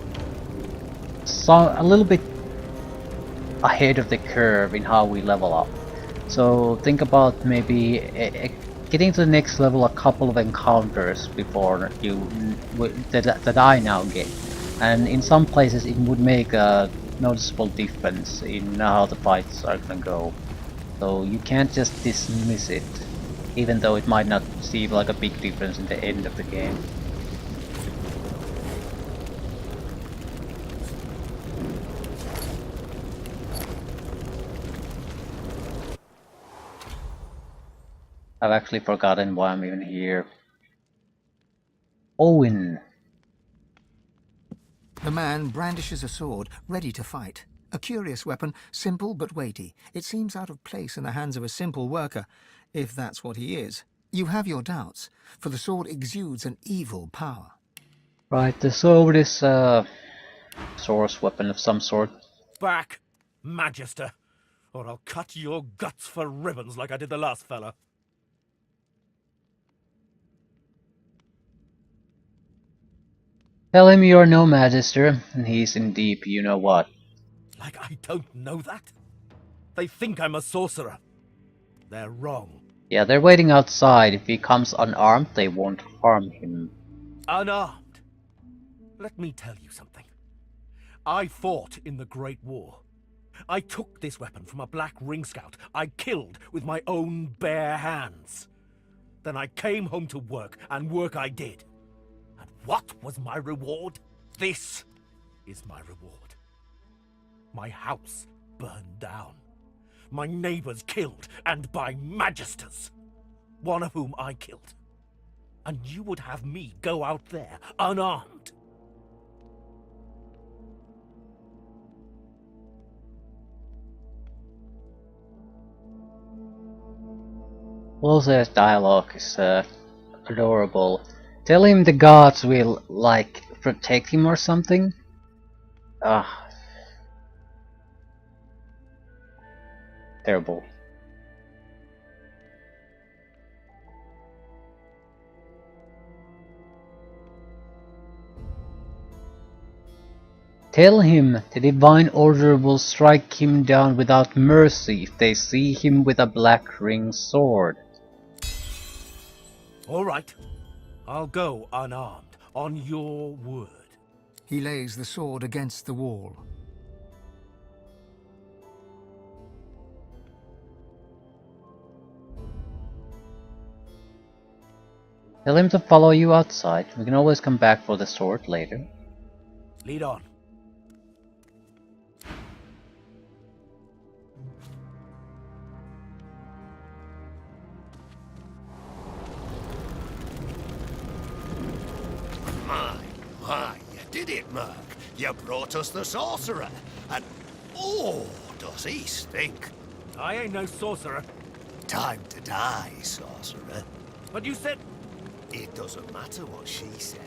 a little bit ahead of the curve in how we level up. So think about maybe getting to the next level a couple of encounters before that I now get. And in some places it would make a noticeable difference in how the fights are gonna go. So you can't just dismiss it, even though it might not seem like a big difference in the end of the game. I've actually forgotten why I'm even here. Owen! The man brandishes a sword, ready to fight. A curious weapon, simple but weighty. It seems out of place in the hands of a simple worker, if that's what he is. You have your doubts, for the sword exudes an evil power. Right, the sword is a source weapon of some sort. Back, Magister, or I'll cut your guts for ribbons like I did the last fella. Tell him you're no Magister, and he's in deep you-know-what. Like I don't know that? They think I'm a sorcerer. They're wrong. Yeah, they're waiting outside. If he comes unarmed, they won't harm him. Unarmed? Let me tell you something. I fought in the Great War. I took this weapon from a Black Ring Scout I killed with my own bare hands. Then I came home to work, and work I did. And what was my reward? This is my reward. My house burned down. My neighbors killed, and by Magisters. One of whom I killed. And you would have me go out there, unarmed. Walter's dialogue is adorable. Tell him the gods will, like, protect him or something? Ah. Terrible. Tell him the divine order will strike him down without mercy if they see him with a black ring sword. All right. I'll go unarmed, on your word. He lays the sword against the wall. Tell him to follow you outside. We can always come back for the sword later. Lead on. My, you did it, Merc. You brought us the sorcerer. And, oh, does he stink. I ain't no sorcerer. Time to die, sorcerer. But you said... It doesn't matter what she said.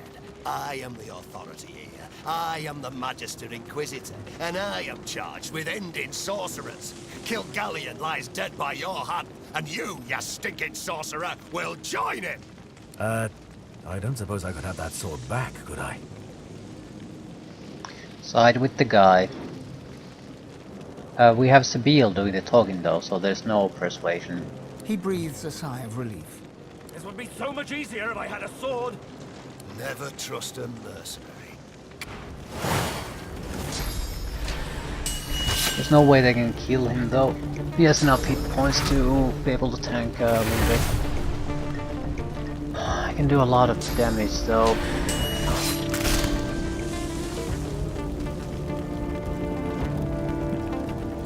I am the authority here. I am the Magister Inquisitor, and I am charged with ending sorcerers. Kilgallion lies dead by your hand, and you stinking sorcerer, will join him! I don't suppose I could have that sword back, could I? Side with the guy. We have Sabine doing the talking though, so there's no persuasion. He breathes a sigh of relief. This would be so much easier if I had a sword. Never trust a mercenary. There's no way they can kill him though. He has enough hit points to be able to tank a little bit. I can do a lot of damage though.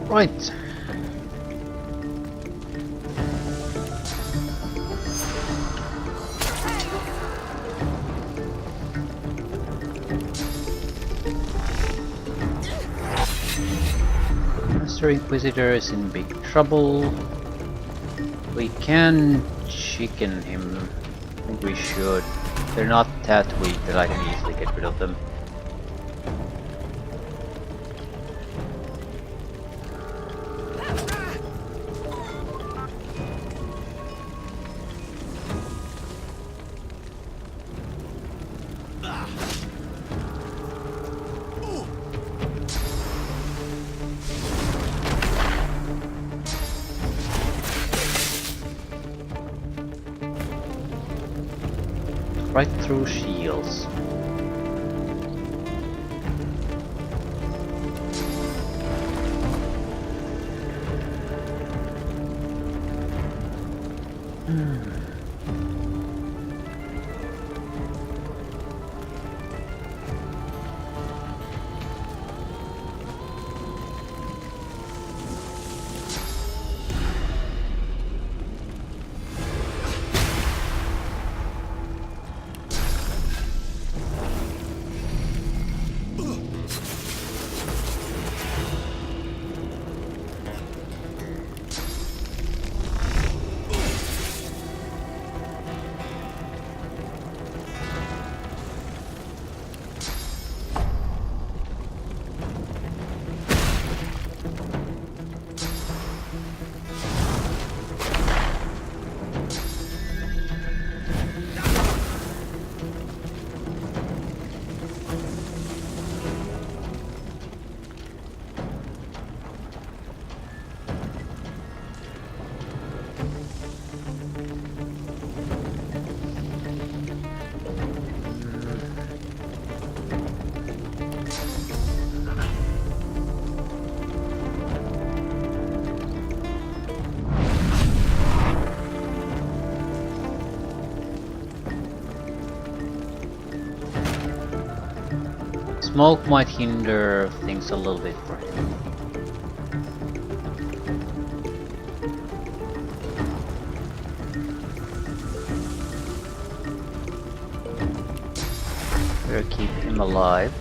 Right. Master Inquisitor is in big trouble. We can chicken him. I think we should. They're not that weak that I can easily get rid of them. Right through shields. Smoke might hinder things a little bit for him. Better keep him alive.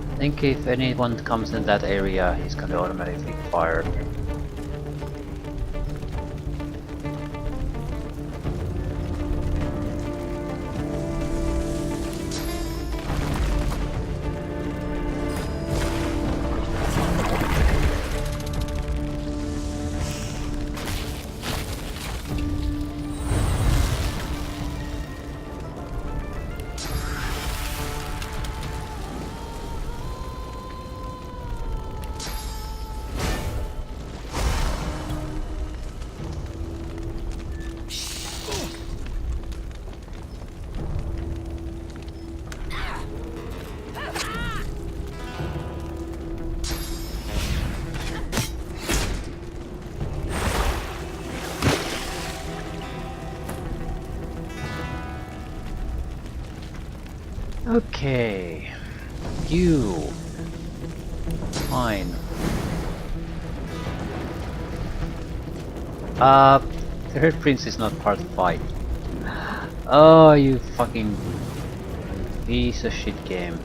I think if anyone comes in that area, he's gonna automatically fire. Okay, you. Fine. The Red Prince is not part of the fight. Oh, you fucking piece of shit game.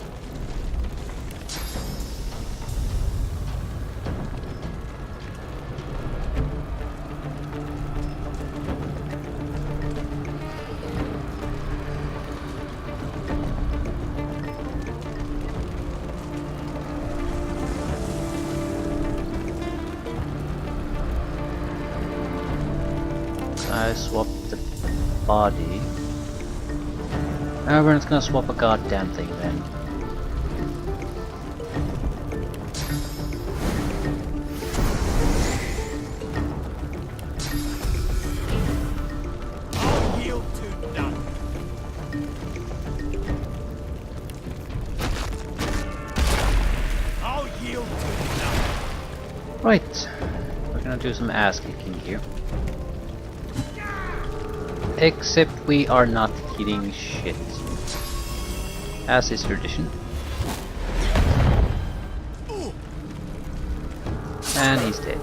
I swapped the body. We're not gonna swap a goddamn thing then. I'll yield to none. I'll yield to none. Right, we're gonna do some ass kicking here. Except we are not hitting shit. As is tradition. And he's dead.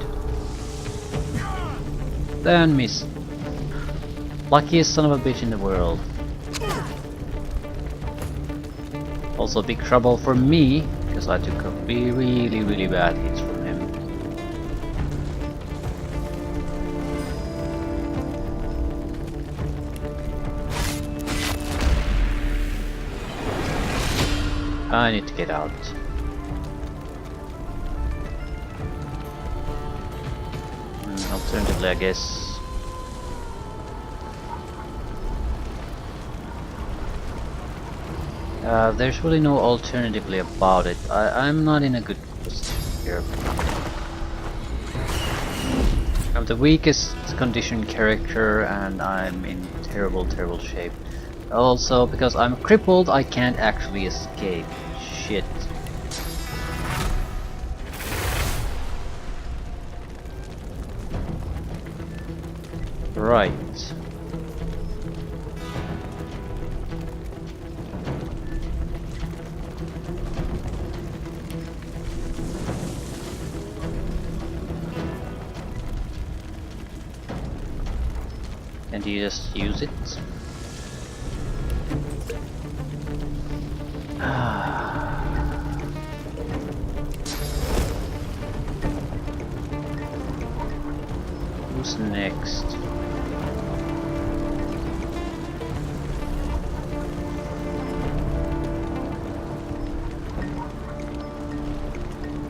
Then miss. Luckiest son of a bitch in the world. Also big trouble for me, because I took a really bad hits from him. I need to get out. Alternatively, I guess. There's really no alternatively about it. I'm not in a good position here. I'm the weakest conditioned character and I'm in terrible shape. Also, because I'm crippled, I can't actually escape. Shit. Right. And you just use it. Who's next?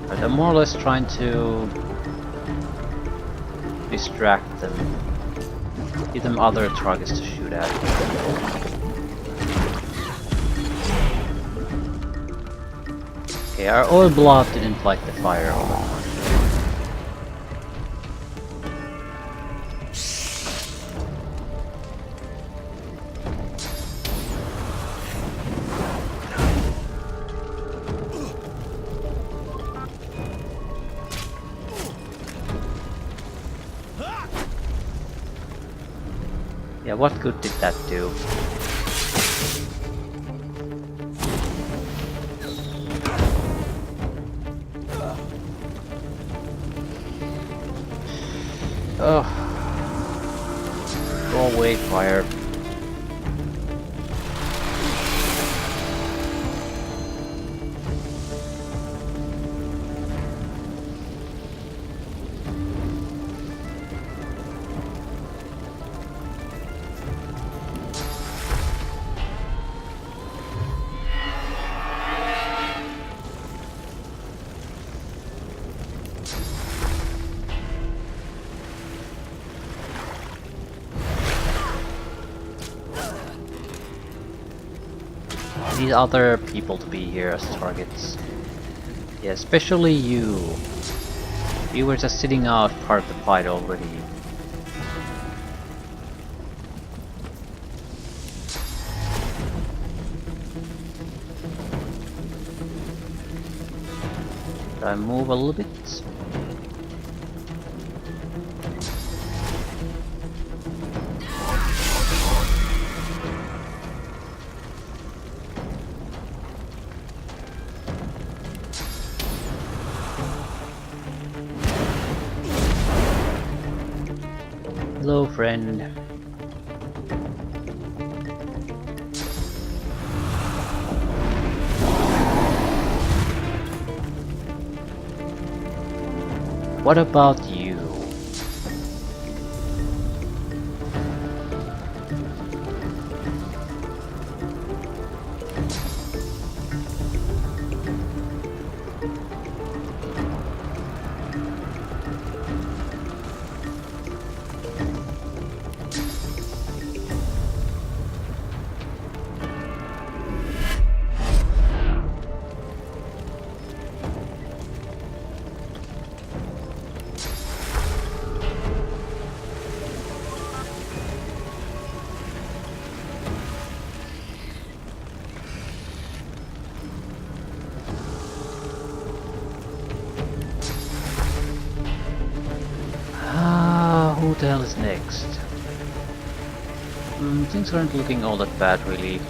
I'm more or less trying to distract them. Give them other targets to shoot at. Okay, our oil blob didn't like the fire. Yeah, what good did that do? Ugh. Go away, fire. Need other people to be here as targets. Yeah, especially you. You were just sitting out part of the fight already. Should I move a little bit? Hello, friend. What about you? Who the hell is next? Things aren't looking all that bad, really.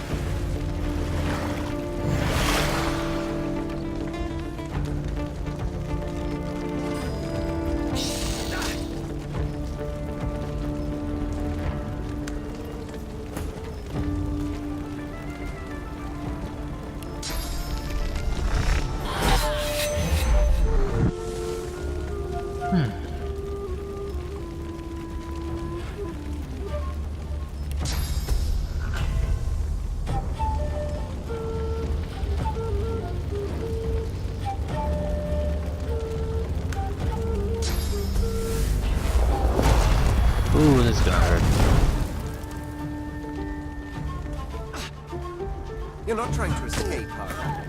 You're not trying to escape, are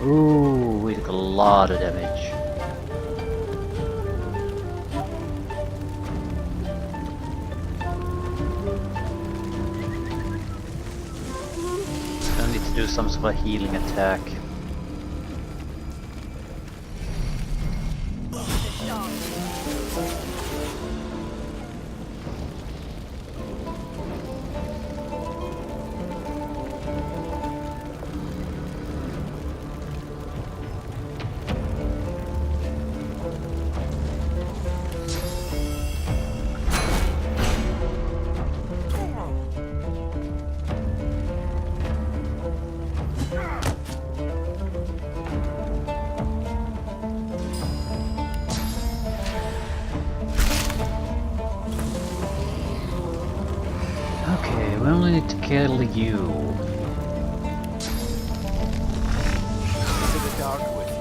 you? Ooh, we took a lot of damage. I need to do some sort of healing attack. Okay, we only need to kill you. Into the dark with you.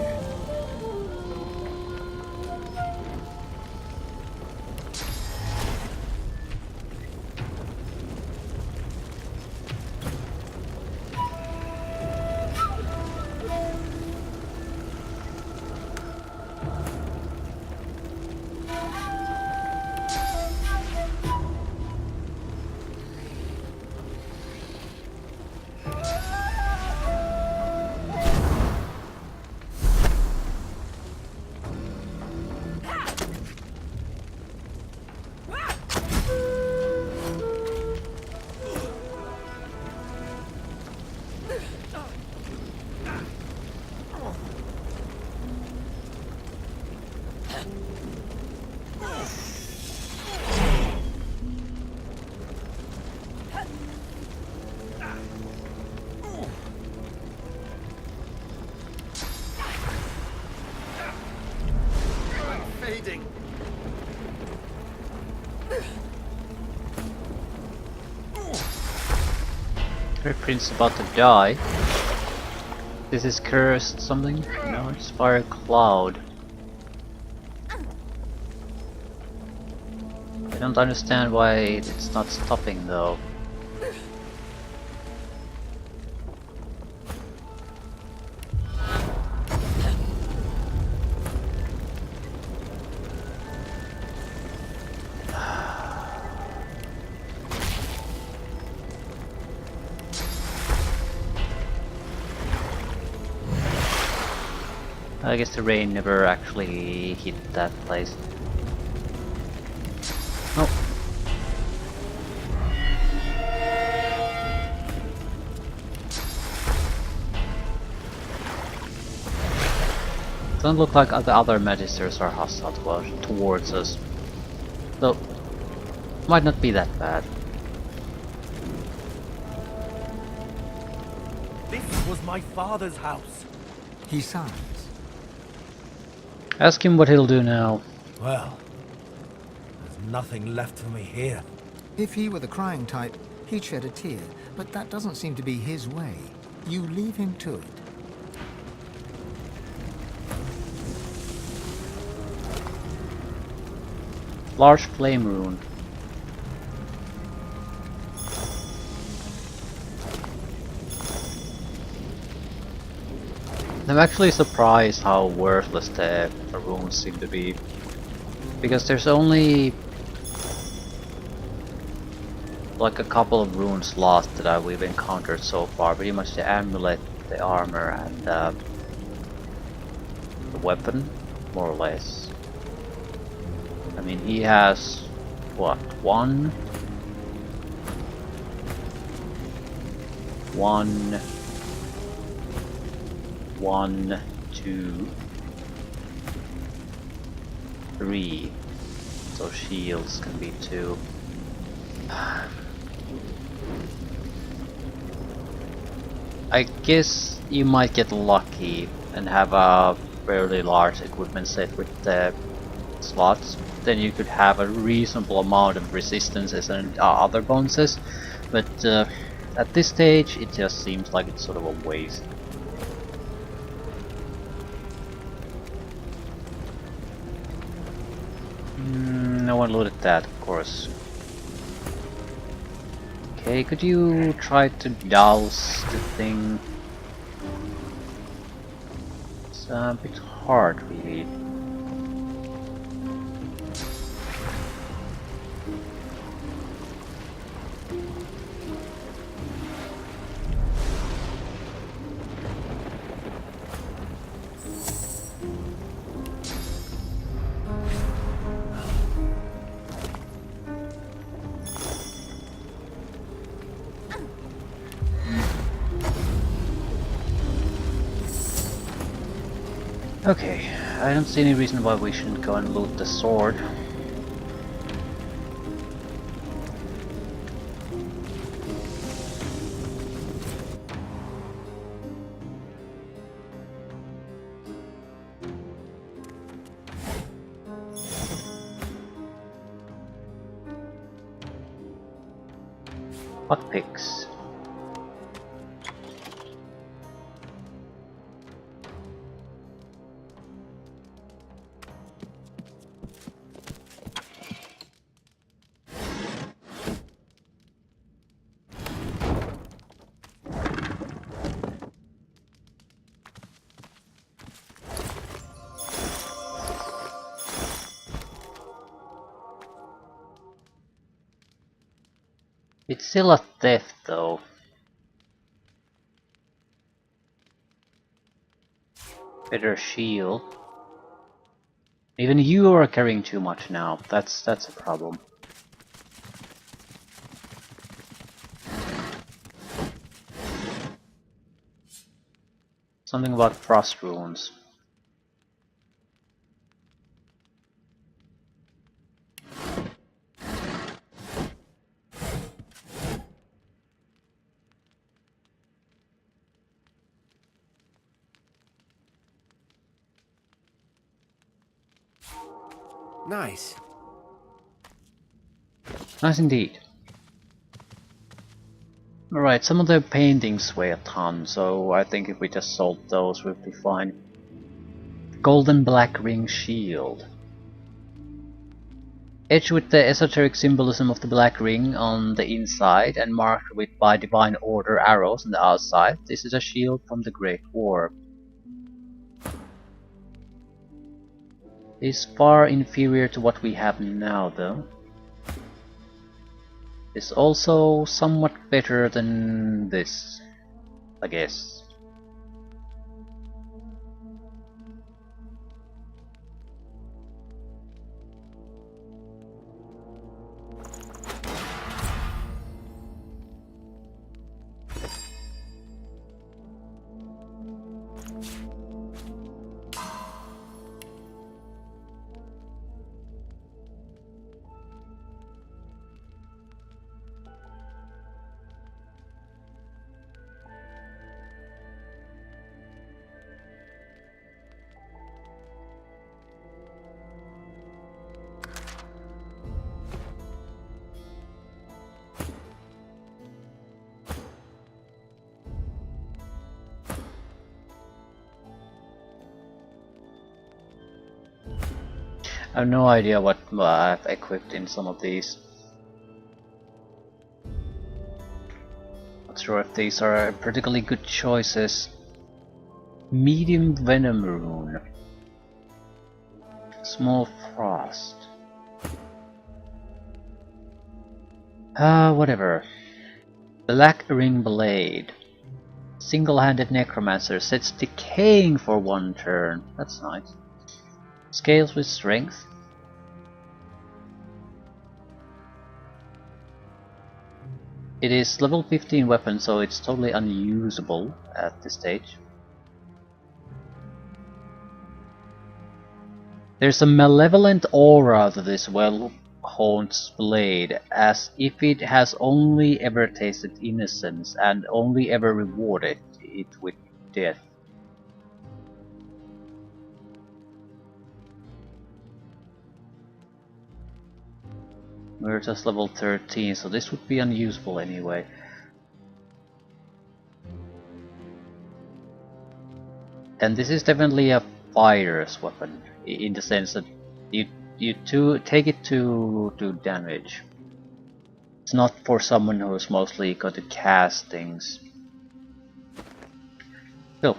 Fading. Our prince about to die. This is cursed something? No, it's fire cloud. I don't understand why it's not stopping though. I guess the rain never actually hit that place. Oh. Doesn't look like the other magisters are hostile towards us. So, might not be that bad. This was my father's house. He sighs. Ask him what he'll do now. Well, there's nothing left for me here. If he were the crying type, he'd shed a tear, but that doesn't seem to be his way. You leave him to it. Large flame rune. I'm actually surprised how worthless the runes seem to be. Because there's only like a couple of runes lost that we've encountered so far. Pretty much the amulet, the armor, and the weapon, more or less. I mean, he has what? One, 2, 3. So shields can be 2. I guess you might get lucky and have a fairly large equipment set with the slots. Then you could have a reasonable amount of resistances and other bonuses. But at this stage, it just seems like it's sort of a waste. No one looted that, of course. Okay, could you try to douse the thing? It's a bit hard, really. Okay, I don't see any reason why we shouldn't go and loot the sword. What picks? It's still a theft, though. Better shield. Even you are carrying too much now. That's a problem. Something about frost runes. Nice. Nice indeed. Alright, some of the paintings weigh a ton, so I think if we just sold those we'll be fine. Golden black ring shield. Etched with the esoteric symbolism of the black ring on the inside and marked with by divine order arrows on the outside, this is a shield from the Great War. It's far inferior to what we have now, though. It's also somewhat better than this, I guess. I have no idea what I've equipped in some of these. Not sure if these are particularly good choices. Medium Venom Rune. Small Frost. Whatever. Black Ring Blade. Single-handed Necromancer sets decaying for 1 turn. That's nice. Scales with strength. It is level 15 weapon, so it's totally unusable at this stage. There's a malevolent aura to this well-honed blade, as if it has only ever tasted innocence and only ever rewarded it with death. We're just level 13, so this would be unusable anyway. And this is definitely a fighter's weapon, in the sense that you take it to do damage. It's not for someone who's mostly got to cast things. Still.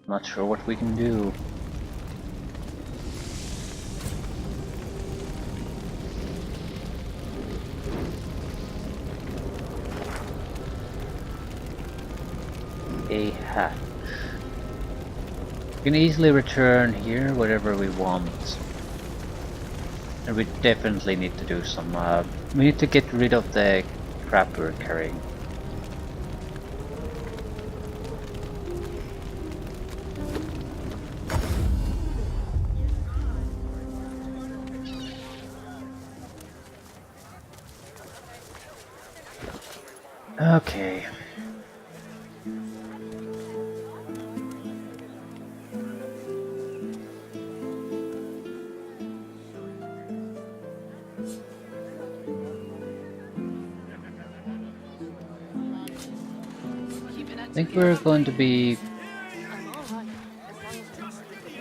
Not sure what we can do. A hatch. We can easily return here whatever we want. And we definitely need to do some we need to get rid of the crap we're carrying. Okay. I think we're going to be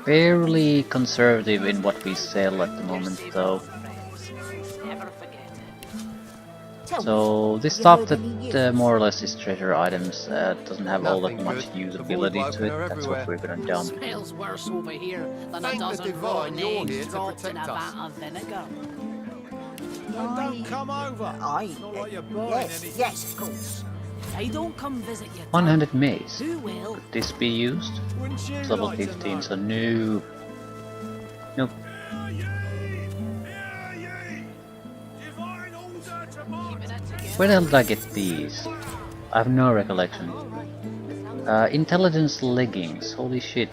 fairly conservative in what we sell at the moment, though. So this stuff that more or less is treasure items doesn't have all that much usability to it. That's what we're gonna dump. Smells worse over here than a dozen rotten eggs dropped in a vat of vinegar. Don't come over. Not like you're buying anything. Yes, of course. If I don't come visit you, One-handed mace. who will? Could this be used? Wouldn't you It's level like to 15, know? so no. Nope. Where the hell did I get these? I have no recollection. Intelligence leggings. Holy shit.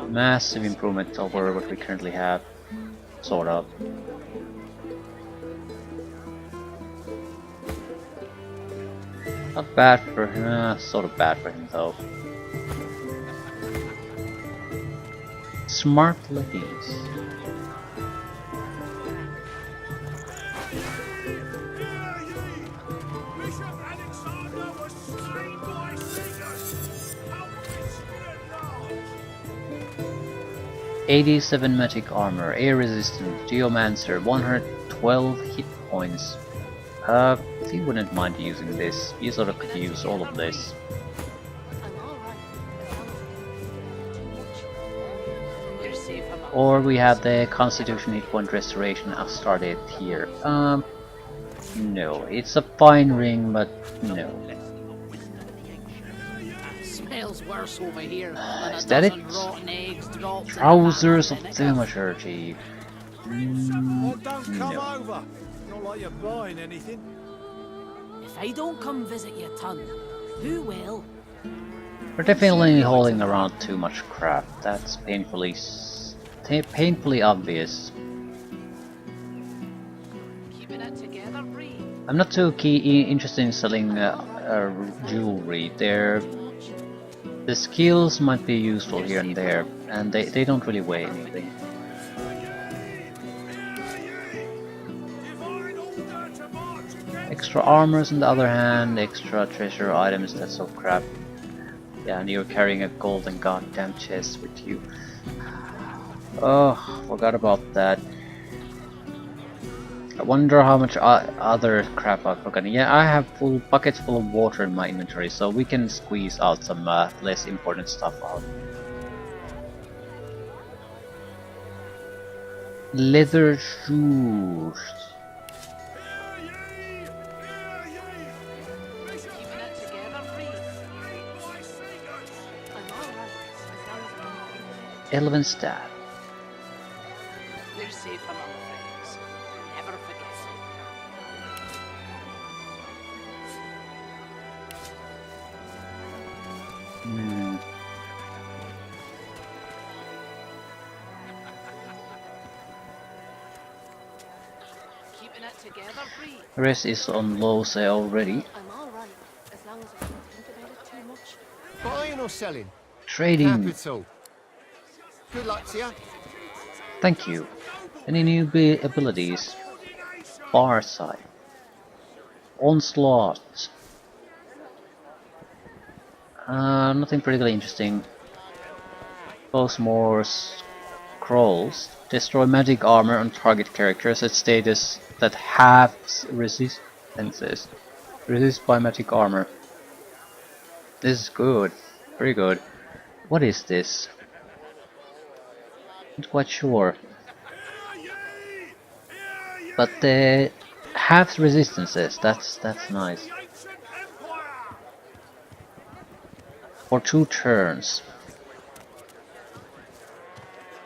Massive improvement over what we currently have. Sort of. Not bad for him, sort of bad for him though. Smart leggings. "87 magic armor, air resistant, geomancer, 112 hit points." He wouldn't mind using this. You sort of could use all of this. Or we have the Constitution hit point restoration. I'll start it here. No, it's a fine ring, but no. Smells worse over here than Is a that dozen it? rotten eggs dropped in a Trousers vat of of vinegar. thaumaturgy. Oh, don't come No. over. Not like you're buying anything. If I don't come visit you, ton, who will? We're definitely holding around too much crap. That's painfully obvious. Keeping it together, Bree. I'm not too interested in selling jewelry. The skills might be useful here and there, and they don't really weigh anything. Extra armors on the other hand, extra treasure items, that's so crap. Yeah, and you're carrying a golden goddamn chest with you. Oh, forgot about that. I wonder how much other crap I've forgotten. Yeah, I have full buckets full of water in my inventory, so we can squeeze out some less important stuff out. Leather shoes. Elven staff. You're safe among friends. Never forget Hmm. it. Keeping it together, Bree. The rest is on low sale already. I'm alright, as long as I don't think about it too much. Buying or selling? Trading. Capital. Good luck to you. Thank you. Any new abilities? Far side. Onslaught. Nothing particularly interesting. Close more scrolls. Destroy magic armor on target characters at status that halves resistances. Resist by magic armor. This is good. Very good. What is this? Not quite sure. But the halves resistances, that's nice. For 2 turns.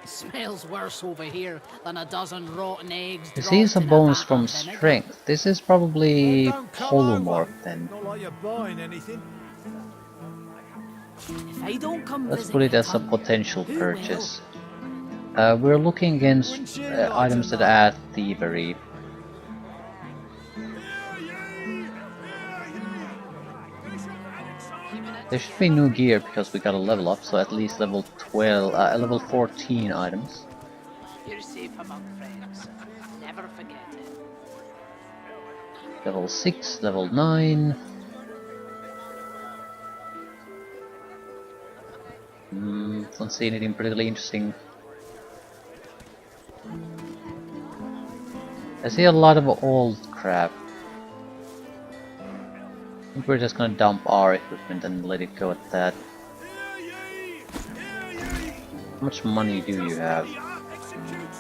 Smells worse over here than a dozen rotten eggs. This is a dropped in bonus vat from of vinegar. strength. This is probably Don't come over. polymorph then. Not like you're buying anything. If I don't come Let's visit put it your as a tongue, potential who purchase. We're looking against items that add thievery. There should be new gear because we got a level up, so at least level 12, level 14 items. You're safe among friends. Never forget it. Level 6, level 9. Don't see anything particularly interesting. I see a lot of old crap. I think we're just gonna dump our equipment and let it go at that. How much money do you have?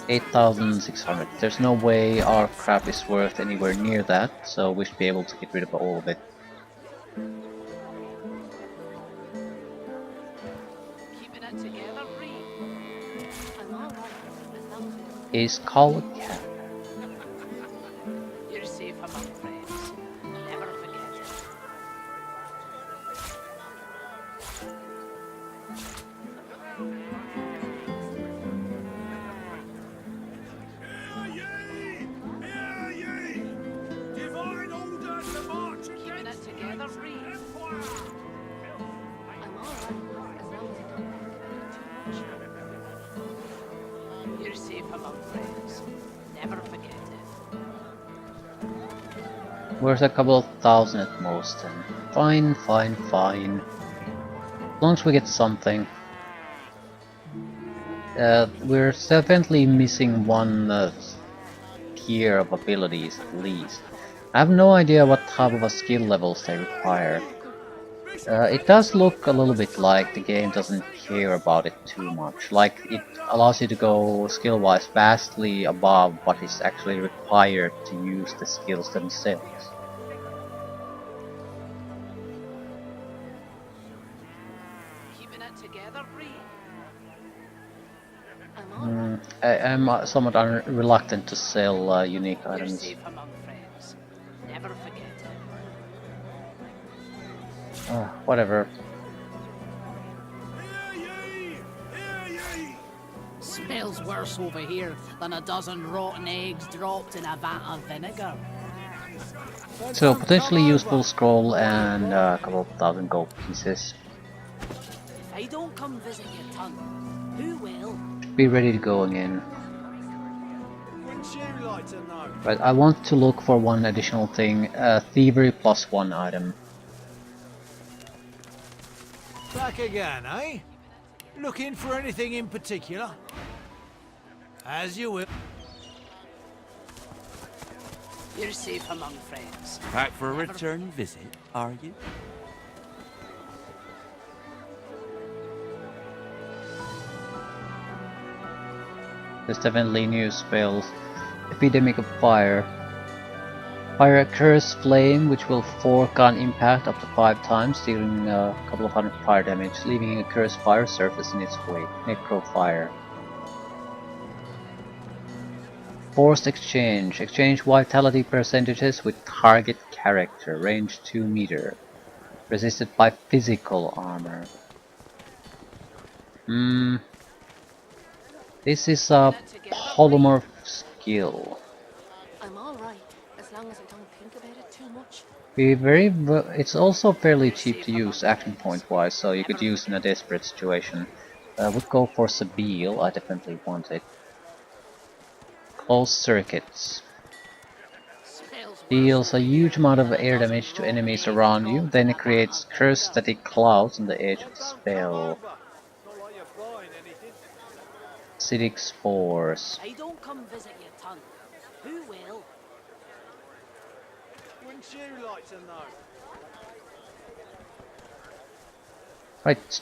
8,600. There's no way our crap is worth anywhere near that, so we should be able to get rid of all of it. A skull cap. You're safe among friends. Never forget it. Divine order to march Keeping it together, Reed. I'm alright, as long as you don't think too much. You're safe among friends. Never forget it. Where's a couple of thousand at most then? Fine, fine, fine. As long as we get something. We're definitely missing one tier of abilities at least. I have no idea what type of skill levels they require. It does look a little bit like the game doesn't care about it too much. Like, it allows you to go skill-wise vastly above what is actually required to use the skills themselves. Keeping it together, Reed. I'm somewhat reluctant to sell unique You're items. safe among friends. Never forget it. Whatever. Smells worse over here than a dozen rotten eggs dropped in a vat of vinegar. So, potentially useful scroll and a couple of thousand gold pieces. If I don't come visit your tongue, who will? Be ready to go again. Wouldn't you like to know? Right, I want to look for one additional thing. Thievery plus 1 item. Back again, eh? Looking for anything in particular? As you will. You're safe among friends. Back for a return visit, are you? There's definitely new spells. Epidemic of Fire. Fire a Curse Flame, which will fork on impact up to 5 times, dealing a couple of hundred fire damage, leaving a cursed fire surface in its wake. Necro Fire. Forced Exchange. Exchange vitality percentages with target character. Range 2 meter. Resisted by physical armor. This is a polymorph skill. I'm alright, as long as I don't think about it too much. It's also fairly cheap to use action point wise, so you could use in a desperate situation. Would go for Sabile, I definitely want it. Closed Circuits. Deals a huge amount of air damage to enemies around you, then it creates cursed static clouds on the edge of the spell. acidic spores. I don't come visit your tongue. Who will? Wouldn't you like to know? Right.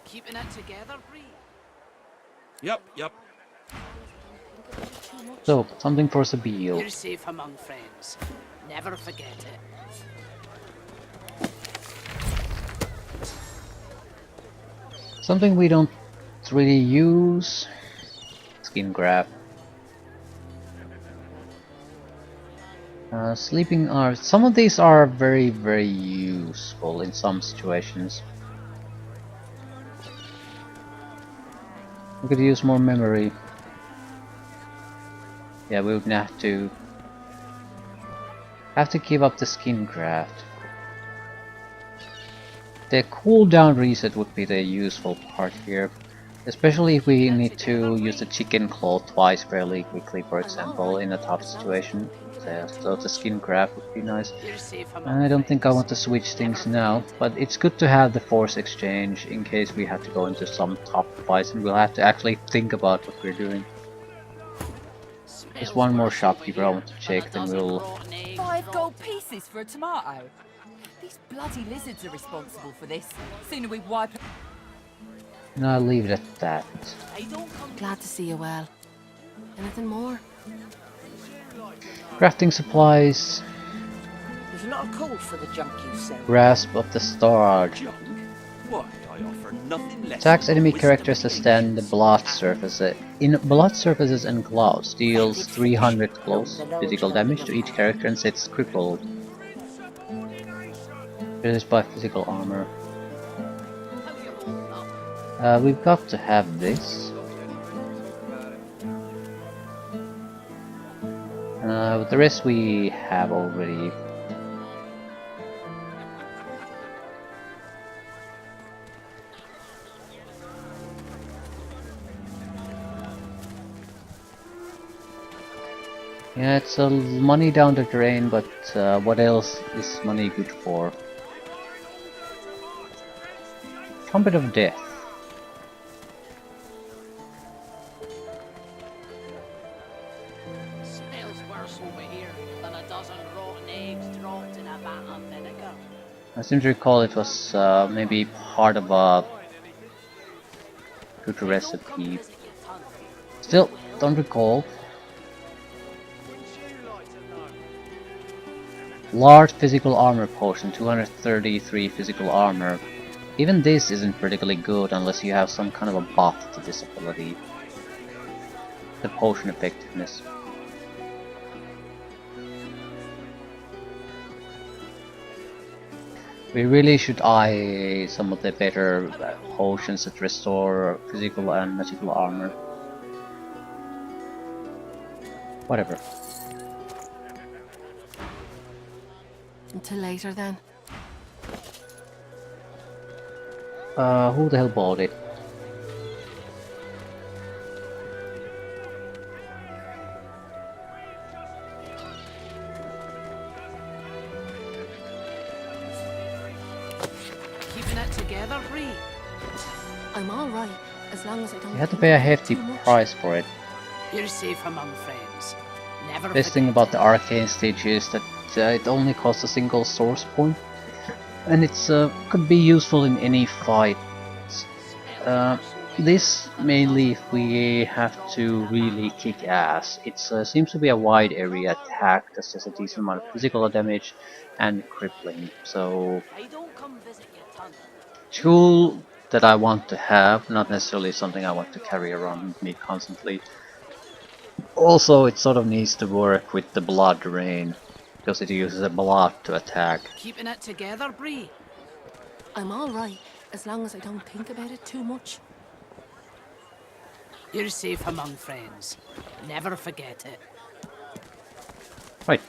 Keeping it together, Bree? Yep. So, something for Sabille. You're safe among friends. Never forget it. Something we don't really use. Skin grab. Sleeping hours. Some of these are very, very useful in some situations. We could use more memory. Yeah, we would have to give up the skin craft. The cooldown reset would be the useful part here, especially if we need to use the chicken claw twice fairly quickly, for example, in a tough situation. So the skin craft would be nice. I don't think I want to switch things now, but it's good to have the force exchange in case we have to go into some tough fights and we'll have to actually think about what we're doing. There's one more shopkeeper I want to check, then we'll... 5 gold pieces for a tomato? These bloody lizards are responsible for this. Sooner we wipe... And I'll leave it at that. Glad to see you well. Anything more? Crafting supplies. There's a lot of call for the junk you sell. Grasp of the Stars. Why, I offer nothing less. Attacks enemy characters that stand the blood surfaces. In blood surfaces and gloves, deals 300 close physical damage to each character and sets crippled. Reduced by physical armor. We've got to have this. The rest we have already. Yeah, it's money down the drain, but what else is money good for? Trumpet of Death. Smells worse over here than a dozen rotten eggs dropped in a vat of vinegar. I seem to recall it was maybe part of a good recipe. Still, don't recall. Large physical armor potion, 233 physical armor. Even this isn't particularly good unless you have some kind of a buff to this ability. The potion effectiveness. We really should eye some of the better potions that restore physical and magical armor. Whatever. Until later then. Who the hell bought it? Keeping it together, Bree? I'm alright, as long as I don't... You had to pay a hefty price for it. You're safe among friends. Never Best thing about the arcane stage is that it only costs a single source point, and it's could be useful in any fight. This mainly if we have to really kick ass. It seems to be a wide area attack that does a decent amount of physical damage and crippling. So tool that I want to have, not necessarily something I want to carry around with me constantly. Also, it sort of needs to work with the blood drain, because it uses a blood to attack. Keeping it together, Bree? I'm alright, as long as I don't think about it too much. You're safe among friends. Never forget it. Right.